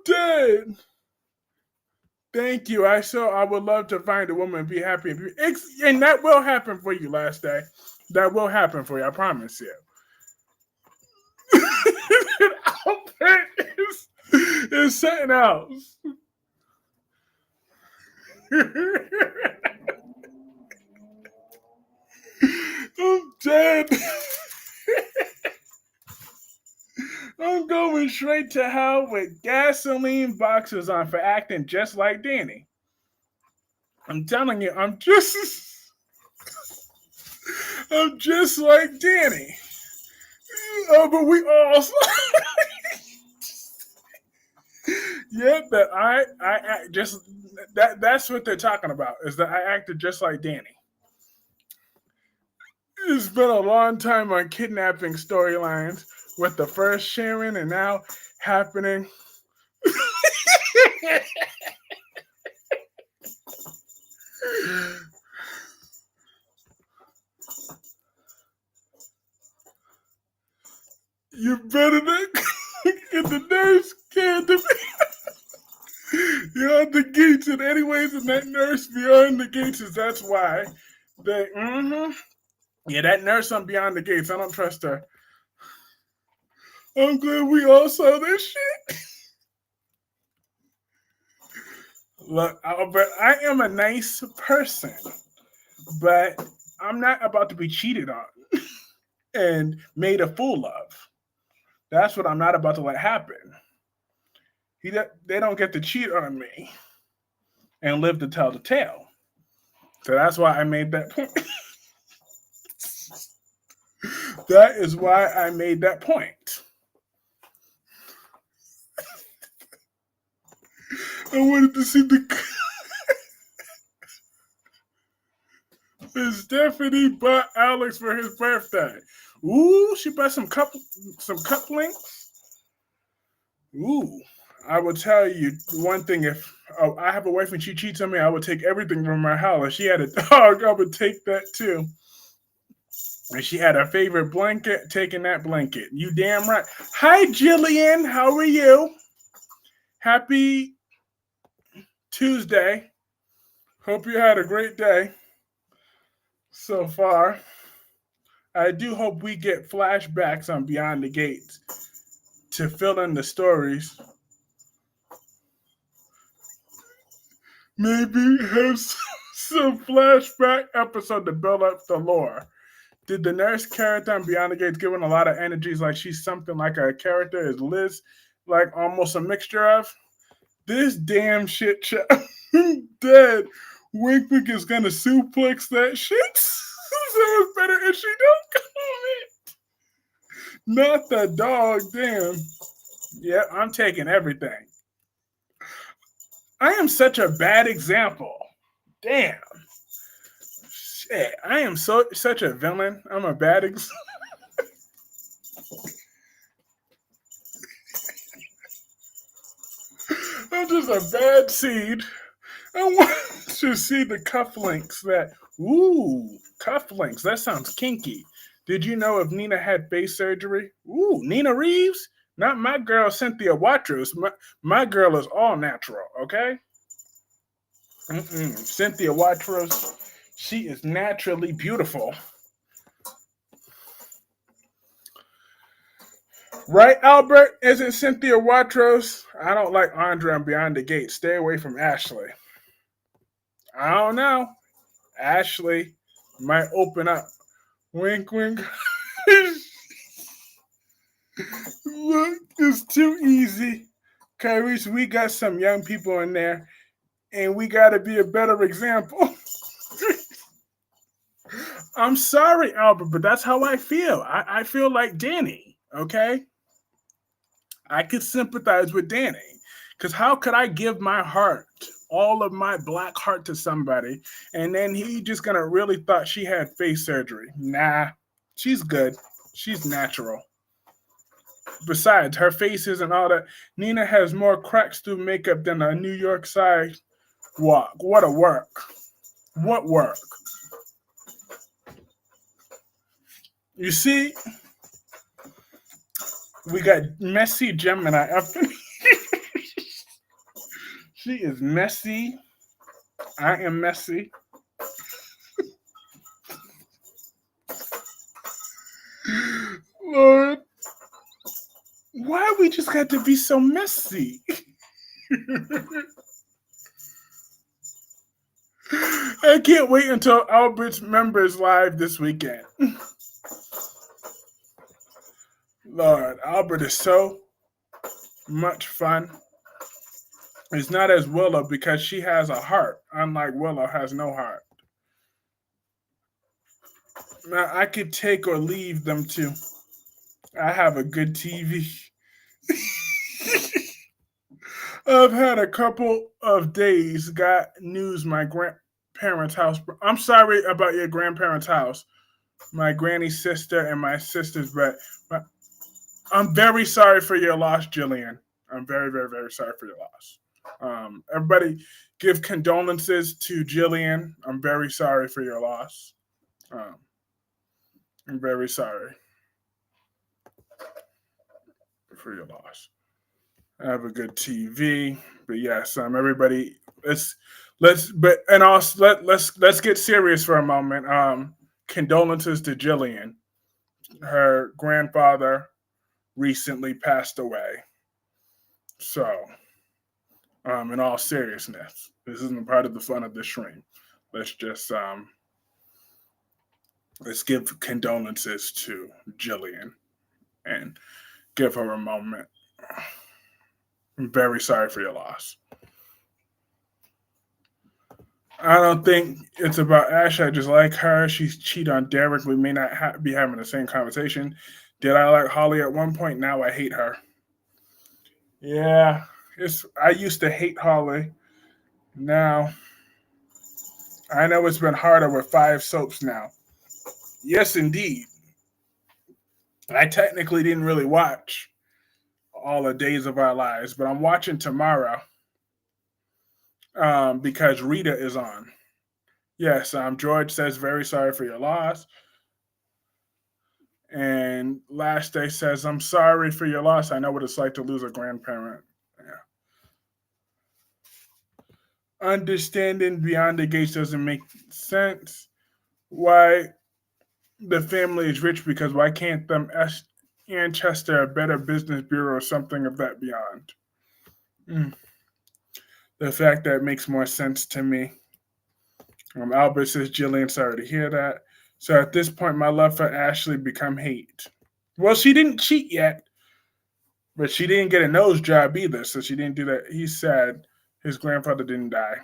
dead. Thank you. I would love to find a woman and be happy. And that will happen for you last day. That will happen for you. I promise you. Albert is something else. I'm dead. I'm going straight to hell with gasoline boxes on for acting just like Danny. I'm telling you, I'm just like Danny. Oh, but we all yeah, that I act just that's what they're talking about, is that I acted just like Danny. It's been a long time on kidnapping storylines, with the first sharing and now happening. You better not get the nurse can't be. Beyond the gates, and anyways, and that nurse beyond the gates is that's why they. Yeah, that nurse on Beyond the Gates, I don't trust her. I'm glad we all saw this shit. Look, Albert, I am a nice person, but I'm not about to be cheated on and made a fool of. That's what I'm not about to let happen. They don't get to cheat on me and live to tell the tale. So that's why I made that point. That is why I made that point. I wanted to see the. Stephanie bought Alex for his birthday. Ooh, she bought some cufflinks. Ooh, I will tell you one thing. If I have a wife and she cheats on me, I would take everything from her house. If she had a dog, I would take that too. And she had her favorite blanket, taking that blanket. You damn right. Hi, Jillian. How are you? Happy Tuesday. Hope you had a great day so far. I do hope we get flashbacks on Beyond the Gates to fill in the stories. Maybe have some flashback episode to build up the lore. Did the nurse character on Beyond the Gates given a lot of energies like she's something like a character? Is Liz like almost a mixture of? This damn shit show dead. Wink Wink is gonna suplex that shit. So it's better if she don't comment. Not the dog, damn. Yeah, I'm taking everything. I am such a bad example. Damn. Shit, I am such a villain. I'm a bad example. I'm just a bad seed. I want to see the cufflinks that, ooh, cufflinks. That sounds kinky. Did you know if Nina had face surgery? Ooh, Nina Reeves? Not my girl, Cynthia Watros. My girl is all natural, okay? Cynthia Watros, she is naturally beautiful. Right, Albert? Isn't Cynthia Watros? I don't like Andre on Beyond the Gate. Stay away from Ashley. I don't know. Ashley might open up. Wink, wink. Look, it's too easy. Kyrie, we got some young people in there, and we got to be a better example. I'm sorry, Albert, but that's how I feel. I feel like Danny, okay? I could sympathize with Danny. Because how could I give my heart, all of my black heart to somebody, and then he just gonna really thought she had face surgery? Nah, she's good. She's natural. Besides, her face isn't all that. Nina has more cracks through makeup than a New York sidewalk. What a work. What work? You see, we got messy Gemini up in She is messy. I am messy. Lord, why we just got to be so messy? I can't wait until Albert's members live this weekend. Lord, Albert is so much fun. It's not as Willow because she has a heart, unlike Willow has no heart. Now, I could take or leave them too. I have a good TV. I've had a couple of days, got news my grandparents' house. I'm sorry about your grandparents' house. My granny's sister and my sister's, but I'm very sorry for your loss, Jillian. I'm very, very, very sorry for your loss. Everybody give condolences to Jillian. I'm very sorry for your loss. I'm very sorry for your loss. I have a good TV, but yes, everybody, let's get serious for a moment. Condolences to Jillian. Her grandfather recently passed away. So, in all seriousness, this isn't part of the fun of the stream. Let's just let's give condolences to Jillian and give her a moment. I'm very sorry for your loss. I don't think it's about Ash. I just like her. She's cheated on Derek. We may not be having the same conversation. Did I like Holly at one point? Now I hate her. Yeah, I used to hate Holly. Now I know it's been harder with 5 soaps now. Yes, indeed. I technically didn't really watch all the Days of Our Lives, but I'm watching tomorrow because Rita is on. Yes, George says very sorry for your loss. And Last Day says, I'm sorry for your loss. I know what it's like to lose a grandparent. Yeah. Understanding beyond the gates doesn't make sense. Why the family is rich? Because why can't them Manchester a better business bureau or something of that beyond? Mm. The fact that makes more sense to me. Albert says, Jillian, sorry to hear that. So at this point, my love for Ashley become hate. Well, she didn't cheat yet, but she didn't get a nose job either, so she didn't do that. He said his grandfather didn't die.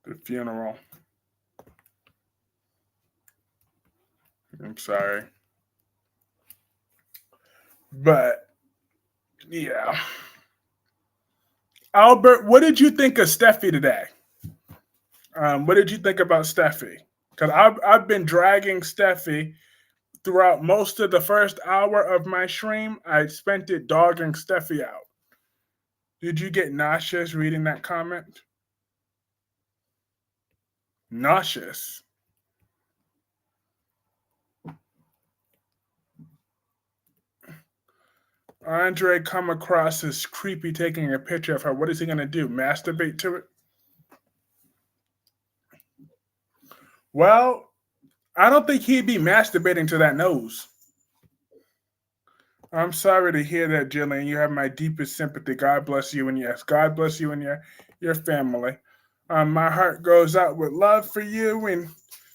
The funeral. I'm sorry. But yeah. Albert, what did you think of Steffi today? What did you think about Steffi? Because I've been dragging Steffi throughout most of the first hour of my stream. I spent it dogging Steffi out. Did you get nauseous reading that comment? Nauseous. Andre come across as creepy taking a picture of her. What is he going to do? Masturbate to it? Well, I don't think he'd be masturbating to that nose. I'm sorry to hear that, Jillian. You have my deepest sympathy. God bless you, and yes, God bless you and your family. My heart goes out with love for you, and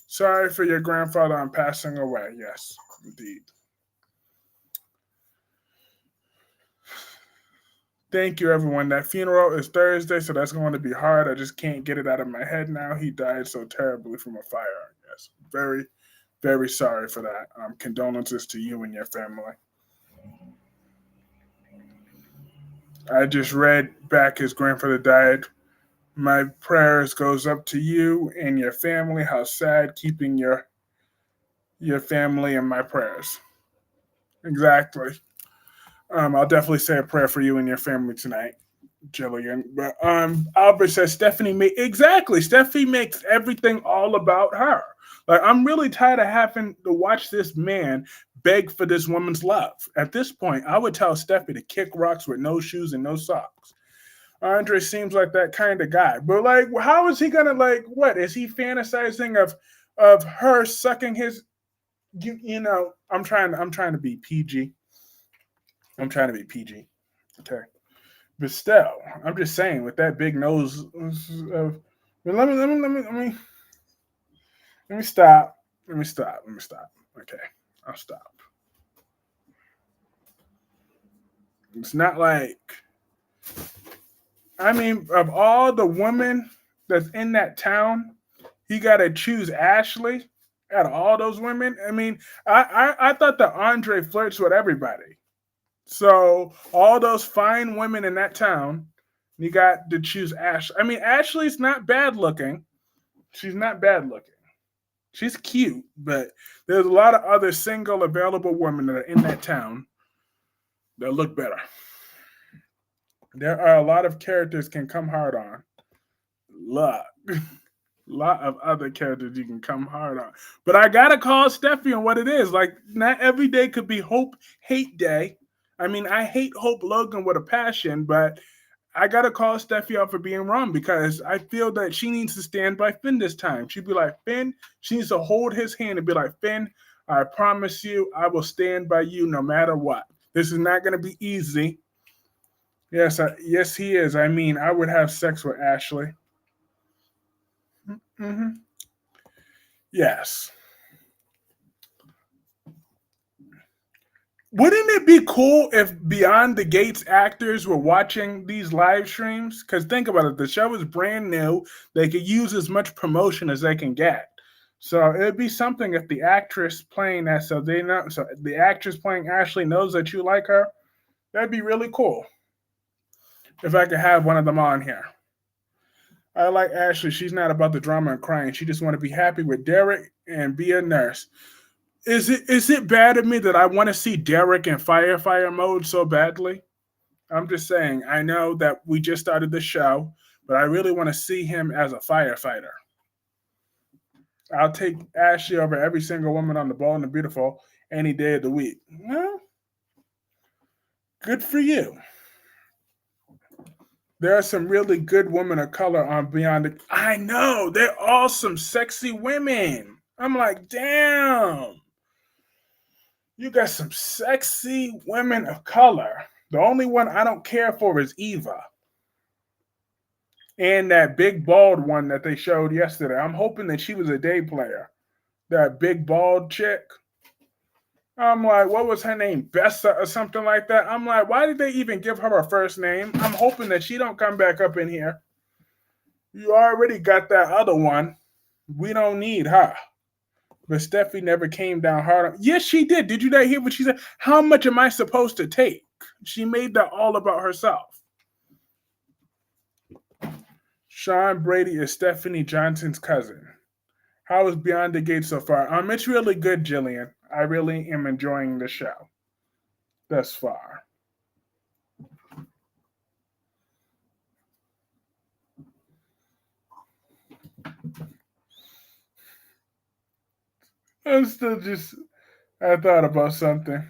sorry for your grandfather on passing away. Yes, indeed. Thank you, everyone. That funeral is Thursday, so that's going to be hard. I just can't get it out of my head now. He died so terribly from a fire. Yes, very, very sorry for that. Condolences to you and your family. I just read back his grandfather died. My prayers goes up to you and your family. How sad, keeping your family in my prayers. Exactly. I'll definitely say a prayer for you and your family tonight, Jillian. But Albert says Stephanie exactly. Stephanie makes everything all about her. Like, I'm really tired of having to watch this man beg for this woman's love. At this point, I would tell Steffi to kick rocks with no shoes and no socks. Andre seems like that kind of guy. But like, how is he gonna like? What is he fantasizing of her sucking his? You know, I'm trying to be PG. I'm trying to be PG. Okay, but still, I'm just saying with that big nose. But let me stop. Let me stop. Let me stop. Okay, I'll stop. It's not like, I mean, of all the women that's in that town, he got to choose Ashley out of all those women. I mean, I thought that Andre flirts with everybody. So all those fine women in that town, you got to choose Ashley. I mean, Ashley's not bad looking. She's not bad looking. She's cute, but there's a lot of other single available women that are in that town that look better. There are a lot of characters can come hard on. Lot. Lot of other characters you can come hard on. But I gotta call Steffi on what it is. Like, not every day could be Hope Hate Day. I mean, I hate Hope Logan with a passion, but I gotta call Steffi out for being wrong because I feel that she needs to stand by Finn this time. She'd be like, Finn, she needs to hold his hand and be like, Finn, I promise you, I will stand by you no matter what. This is not gonna be easy. Yes, he is. I mean, I would have sex with Ashley. Mm-hmm. Yes. Wouldn't it be cool if Beyond the Gates actors were watching these live streams? Because think about it, the show is brand new. They could use as much promotion as they can get. So it'd be something if the actress playing that, so they know, so the actress playing Ashley knows that you like her. That'd be really cool. If I could have one of them on here. I like Ashley. She's not about the drama and crying. She just want to be happy with Derek and be a nurse. Is it bad of me that I want to see Derek in fire mode so badly? I'm just saying, I know that we just started the show, but I really want to see him as a firefighter. I'll take Ashley over every single woman on the Bold and the Beautiful any day of the week. Well, good for you. There are some really good women of color on Beyond the. I know they're all some sexy women. I'm like, damn, you got some sexy women of color. The only one I don't care for is Eva and that big bald one that they showed yesterday. I'm hoping that she was a day player. That big bald chick. I'm like, what was her name? Bessa or something like that. I'm like, why did they even give her a first name? I'm hoping that she don't come back up in here. You already got that other one. We don't need her. But Steffi never came down hard. Yes, she did. Did you not hear what she said? How much am I supposed to take? She made that all about herself. Sean Brady is Stephanie Johnson's cousin. How is Beyond the Gate so far? It's really good, Jillian. I really am enjoying the show thus far. I'm still just, I thought about something.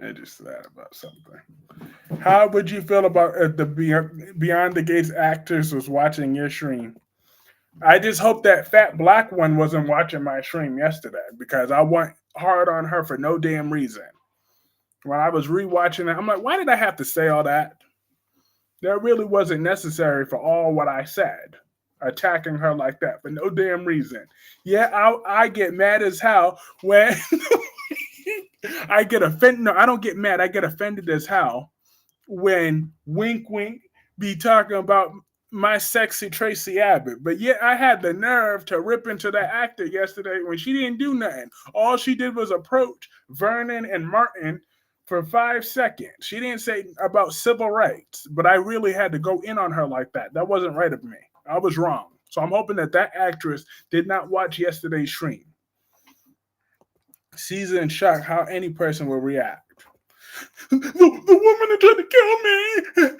I just thought about something. How would you feel about if the Beyond the Gates actors was watching your stream? I just hope that fat black one wasn't watching my stream yesterday because I went hard on her for no damn reason. When I was rewatching it, I'm like, why did I have to say all that? That really wasn't necessary for all what I said. Attacking her like that for no damn reason. Yeah, I get mad as hell when I get offended. No, I don't get mad. I get offended as hell when Wink Wink be talking about my sexy Tracy Abbott. But yet I had the nerve to rip into that actor yesterday when she didn't do nothing. All she did was approach Vernon and Martin for 5 seconds. She didn't say about civil rights, but I really had to go in on her like that. That wasn't right of me. I was wrong. So I'm hoping that that actress did not watch yesterday's stream. She's in shock how any person will react. The woman that tried to kill me.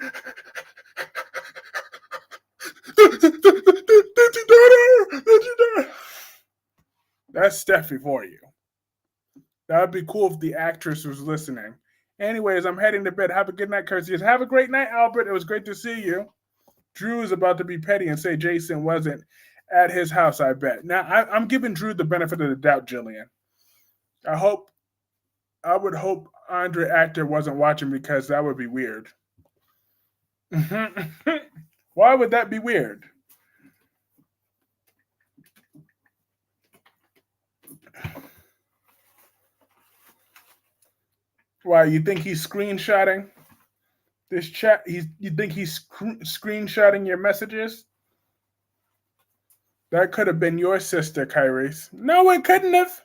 Did you do her? Did you do her? That's Steffi for you. That would be cool if the actress was listening. Anyways, I'm heading to bed. Have a good night, Curtis. Have a great night, Albert. It was great to see you. Drew is about to be petty and say Jason wasn't at his house, I bet. Now, I'm giving Drew the benefit of the doubt, Jillian. I would hope Andre Actor wasn't watching because that would be weird. Why would that be weird? Why, you think he's screenshotting this chat? You think he's screenshotting your messages? That could have been your sister, Kyrie's. No, it couldn't have.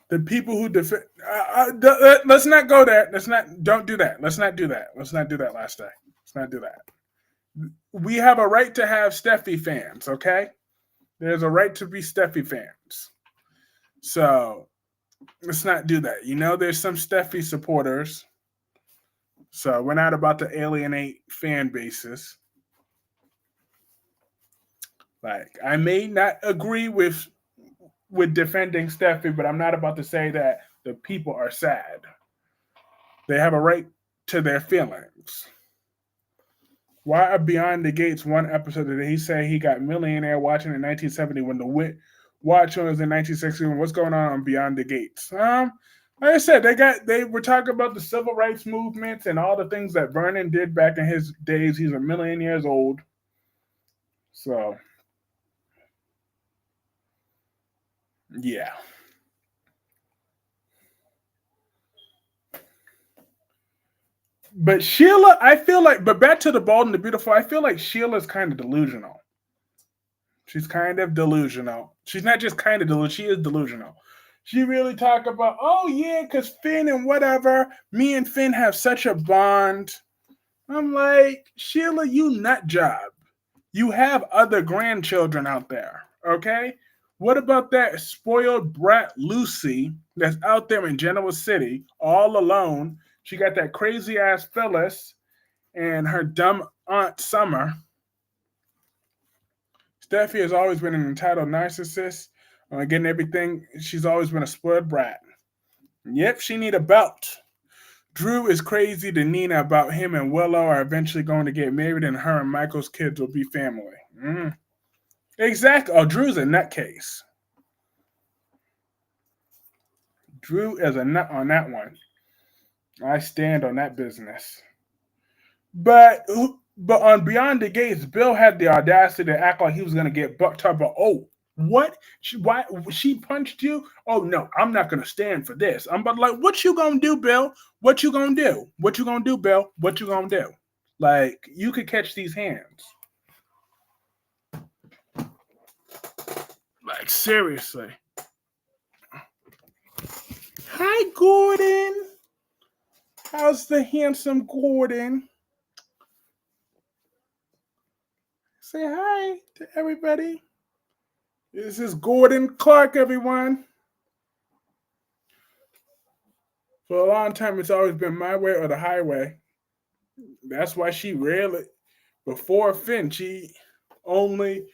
The people who defend. Let's not go there. Don't do that. Let's not do that. Let's not do that last day. Let's not do that. We have a right to have Steffi fans, okay? There's a right to be Steffi fans. So let's not do that. You know, there's some Steffi supporters. So we're not about to alienate fan bases. Like, I may not agree with defending Steffi, but I'm not about to say that the people are sad. They have a right to their feelings. Why are Beyond the Gates one episode did he say he got millionaire watching in 1970 when the Wit watch was in 1960? What's going on Beyond the Gates? Like I said, they were talking about the civil rights movements and all the things that Vernon did back in his days. He's a million years old. So yeah. But Sheila, I feel like, but back to the Bold and the Beautiful, I feel like Sheila's kind of delusional. She's kind of delusional. She's not just kind of delusional, she is delusional. She really talk about, oh yeah, because Finn and whatever, me and Finn have such a bond. I'm like, Sheila, you nut job. You have other grandchildren out there, okay? What about that spoiled brat Lucy that's out there in Genoa City all alone? She got that crazy ass Phyllis and her dumb aunt Summer. Steffi has always been an entitled narcissist, getting everything. She's always been a spoiled brat. Yep, she need a belt. Drew is crazy to Nina about him and Willow are eventually going to get married, and her and Michael's kids will be family. Exactly. Oh, Drew's a nutcase. Drew is a nut on that one. I stand on that business. But on Beyond the Gates, Bill had the audacity to act like he was going to get bucked up. But oh, what? Why she punched you? Oh no, I'm not going to stand for this. I'm but like, what you gonna do, Bill? What you gonna do? What you gonna do, Bill? What you gonna do? Like you could catch these hands. Like seriously. Hi, Gordon. How's the handsome Gordon? Say hi to everybody. This is Gordon Clark, everyone. For a long time, it's always been my way or the highway. That's why she rarely, before Finn, she only.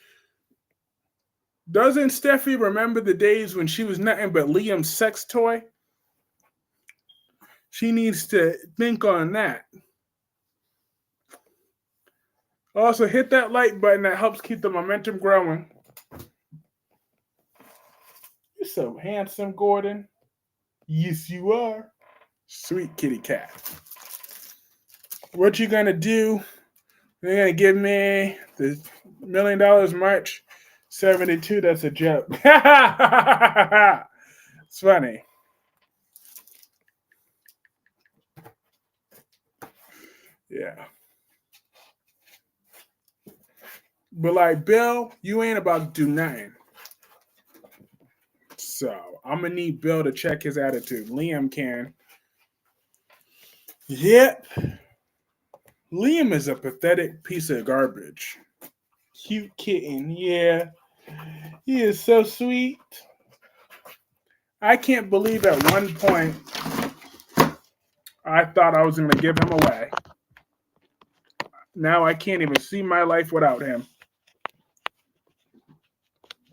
Doesn't Steffi remember the days when she was nothing but Liam's sex toy? She needs to think on that. Also, hit that like button that helps keep the momentum growing. You're so handsome, Gordon. Yes, you are. Sweet kitty cat. What you gonna do? You're gonna give me the $1 million March 72. That's a joke. It's funny. Yeah. But like Bill, you ain't about to do nothing. So I'm gonna need Bill to check his attitude. Liam can. Yep. Liam is a pathetic piece of garbage. Cute kitten, yeah. He is so sweet. I can't believe at one point I thought I was gonna give him away. Now I can't even see my life without him.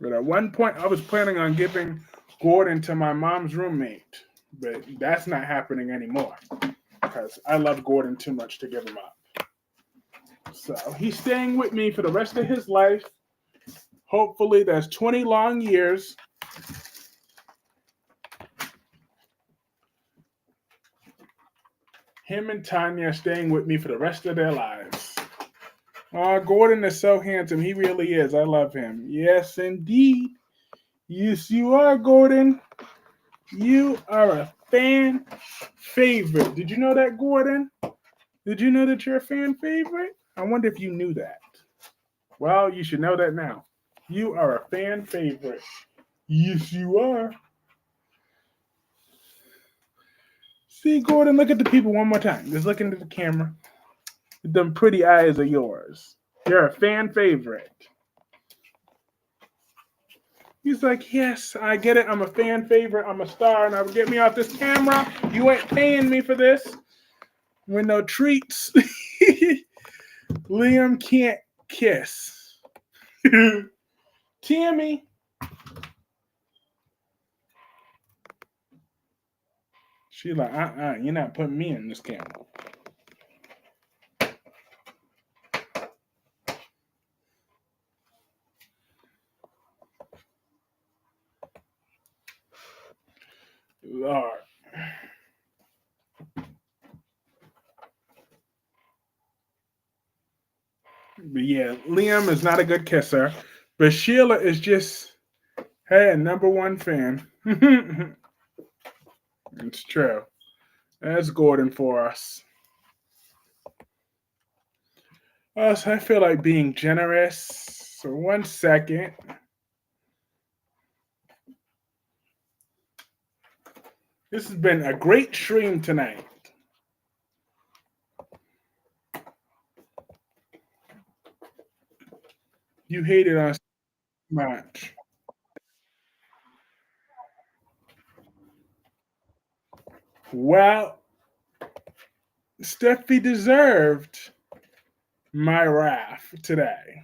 But at one point I was planning on giving Gordon to my mom's roommate. But that's not happening anymore. Because I love Gordon too much to give him up. So he's staying with me for the rest of his life. Hopefully, that's 20 long years. Him and Tanya are staying with me for the rest of their lives. Oh, Gordon is so handsome. He really is. I love him. Yes, indeed. Yes, you are, Gordon. You are a fan favorite. Did you know that, Gordon? Did you know that you're a fan favorite? I wonder if you knew that. Well, you should know that now. You are a fan favorite. Yes, you are. See, Gordon, look at the people one more time. Just look into the camera. Them pretty eyes are yours. You're a fan favorite. He's like, yes, I get it. I'm a fan favorite. I'm a star. Now get me off this camera. You ain't paying me for this. With no treats. Liam can't kiss. Tammy. She's like, you're not putting me in this camera. Lord. But yeah, Liam is not a good kisser. But Sheila is just, hey, number one fan. It's true. That's Gordon for us. So I feel like being generous. So 1 second. This has been a great stream tonight. You hated us much. Well, Steffi deserved my wrath today.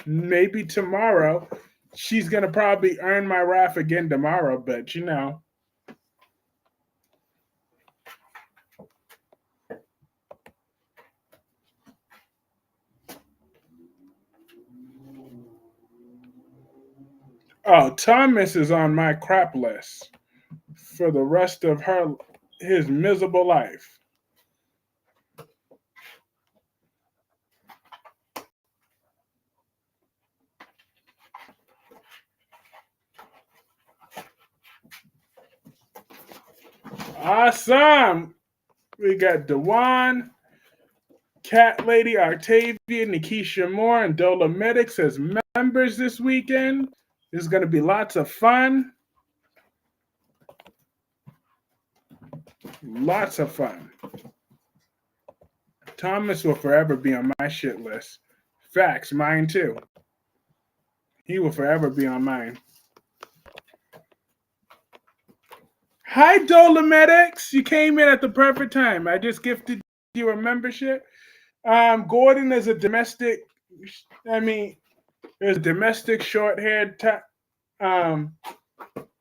Maybe tomorrow. She's going to probably earn my wrath again tomorrow, but Oh, Thomas is on my crap list for the rest of his miserable life. Awesome. We got Dewan, Cat Lady Octavia, Nikisha Moore, and Dola Medics as members this weekend. There's going to be lots of fun. Lots of fun. Thomas will forever be on my shit list. Facts, mine too. He will forever be on mine. Hi, Dolomedics. You came in at the perfect time. I just gifted you a membership. Gordon is a domestic. There's a domestic short-haired.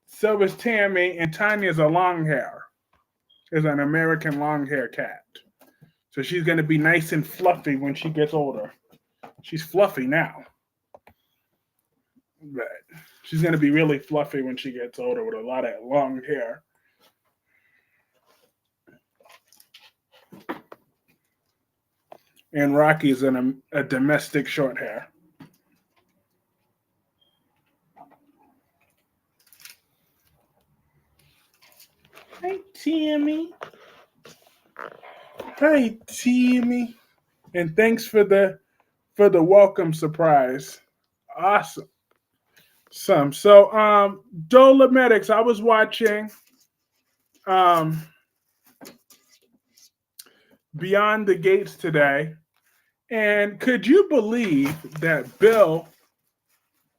So is Tammy, and Tanya's a long hair. Is an American long hair cat. So she's gonna be nice and fluffy when she gets older. She's fluffy now, but she's gonna be really fluffy when she gets older with a lot of long hair. And Rocky's a domestic short hair. Hi, Tammy. Hi, Tammy. And thanks for the welcome surprise. Awesome. So Dolomedics, I was watching um Beyond the Gates today, and could you believe that Bill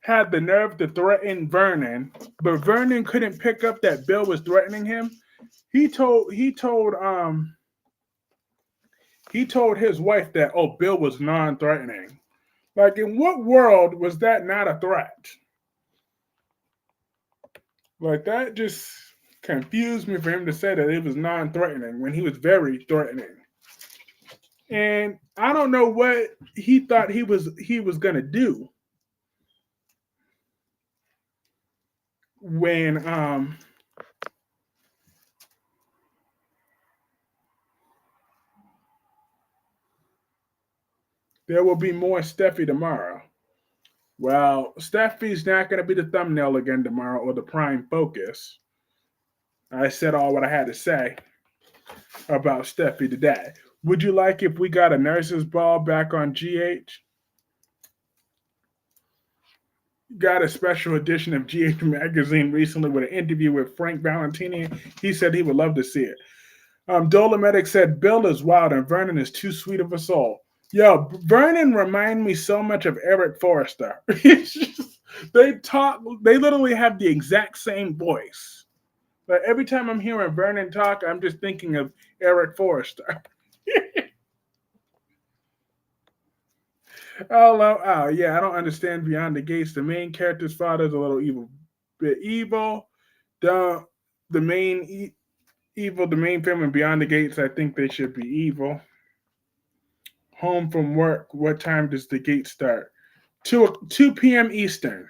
had the nerve to threaten Vernon, but Vernon couldn't pick up that Bill was threatening him? He told his wife that Bill was non-threatening. Like, in what world was that not a threat? Like, that just confused me for him to say that it was non-threatening when he was very threatening. And I don't know what he thought he was gonna do when there will be more Steffi tomorrow. Well, Steffi's not going to be the thumbnail again tomorrow or the prime focus. I said all what I had to say about Steffi today. Would you like if we got a nurse's ball back on GH? Got a special edition of GH magazine recently with an interview with Frank Valentini. He said he would love to see it. Dolomedic said Bill is wild and Vernon is too sweet of a soul. Yo, Vernon remind me so much of Eric Forrester. They literally have the exact same voice. But every time I'm hearing Vernon talk, I'm just thinking of Eric Forrester. Yeah, I don't understand Beyond the Gates. The main character's father is a little bit evil. The main evil, the main film in Beyond the Gates, I think they should be evil. Home from work. What time does the gate start? 2 p.m. Eastern.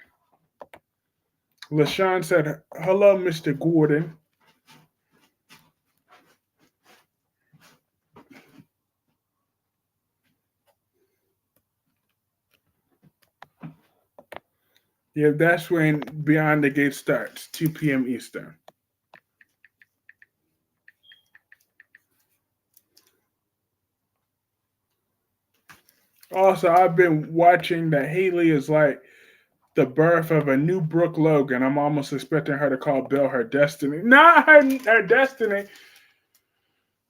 LaShawn said, hello, Mr. Gordon. Yeah, that's when Beyond the Gate starts, 2 p.m. Eastern. Also, I've been watching that Haley is like the birth of a new Brooke Logan. I'm almost expecting her to call Bill her destiny. Not her destiny.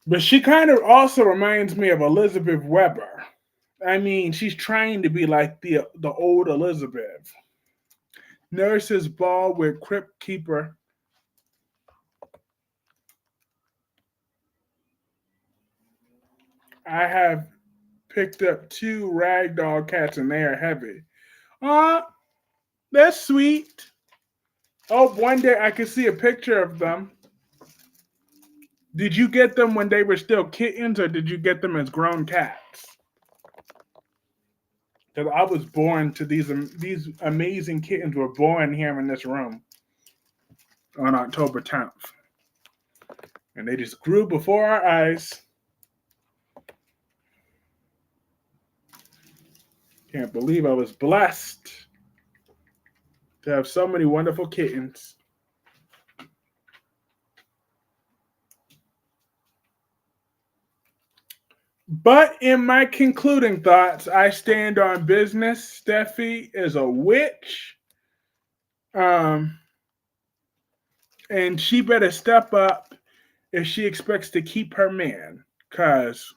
But she kind of also reminds me of Elizabeth Weber. I mean, she's trying to be like the old Elizabeth. Nurse's ball with Crypt Keeper. I have picked up 2 ragdoll cats and they are heavy. Aw, that's sweet. Oh, one day I could see a picture of them. Did you get them when they were still kittens or did you get them as grown cats? Because I was born to these amazing kittens were born here in this room on October 10th. And they just grew before our eyes. Can't believe I was blessed to have so many wonderful kittens. But in my concluding thoughts, I stand on business. Steffi is a witch. Um, and she better step up if she expects to keep her man. Because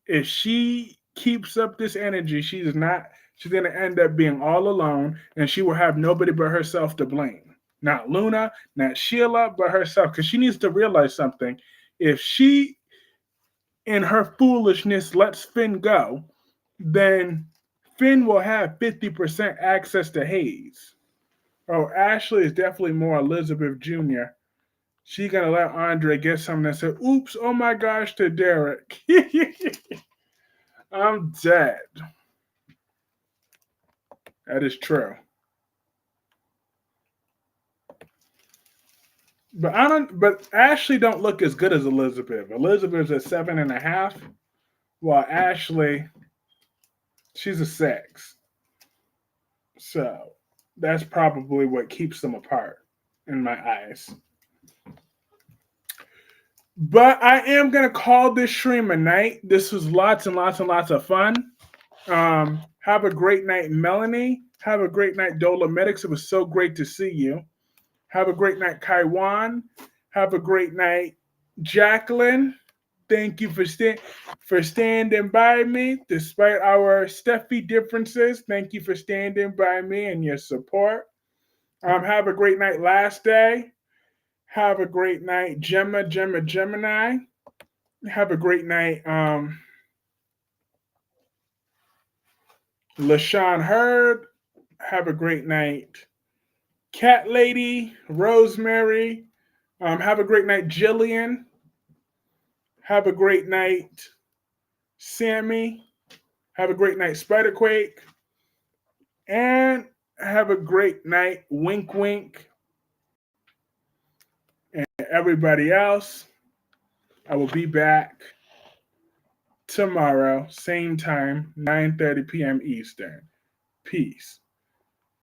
if she keeps up this energy, she's going to end up being all alone and she will have nobody but herself to blame. Not Luna, not Sheila, but herself. Because she needs to realize something. If she, in her foolishness, lets Finn go, then Finn will have 50% access to Hayes. Oh, Ashley is definitely more Elizabeth Jr. She gonna let Andre get something and say, oops, oh my gosh, to Derek. I'm dead. That is true. But Ashley don't look as good as Elizabeth. Elizabeth's at 7.5, while Ashley, she's a 6. So that's probably what keeps them apart in my eyes. But I am going to call this stream a night. This was lots and lots and lots of fun. Have a great night, Melanie. Have a great night, Dolomedics. It was so great to see you. Have a great night, Kaiwan. Have a great night, Jacqueline. Thank you for standing by me despite our Steffi differences. Thank you for standing by me and your support. Have a great night, Last Day. Have a great night, Gemini. Have a great night, LaShawn Hurd. Have a great night, Cat Lady, Rosemary. Have a great night, Jillian. Have a great night, Sammy. Have a great night, Spiderquake. And have a great night, Wink Wink. And everybody else, I will be back tomorrow, same time, 9:30 p.m. Eastern. Peace.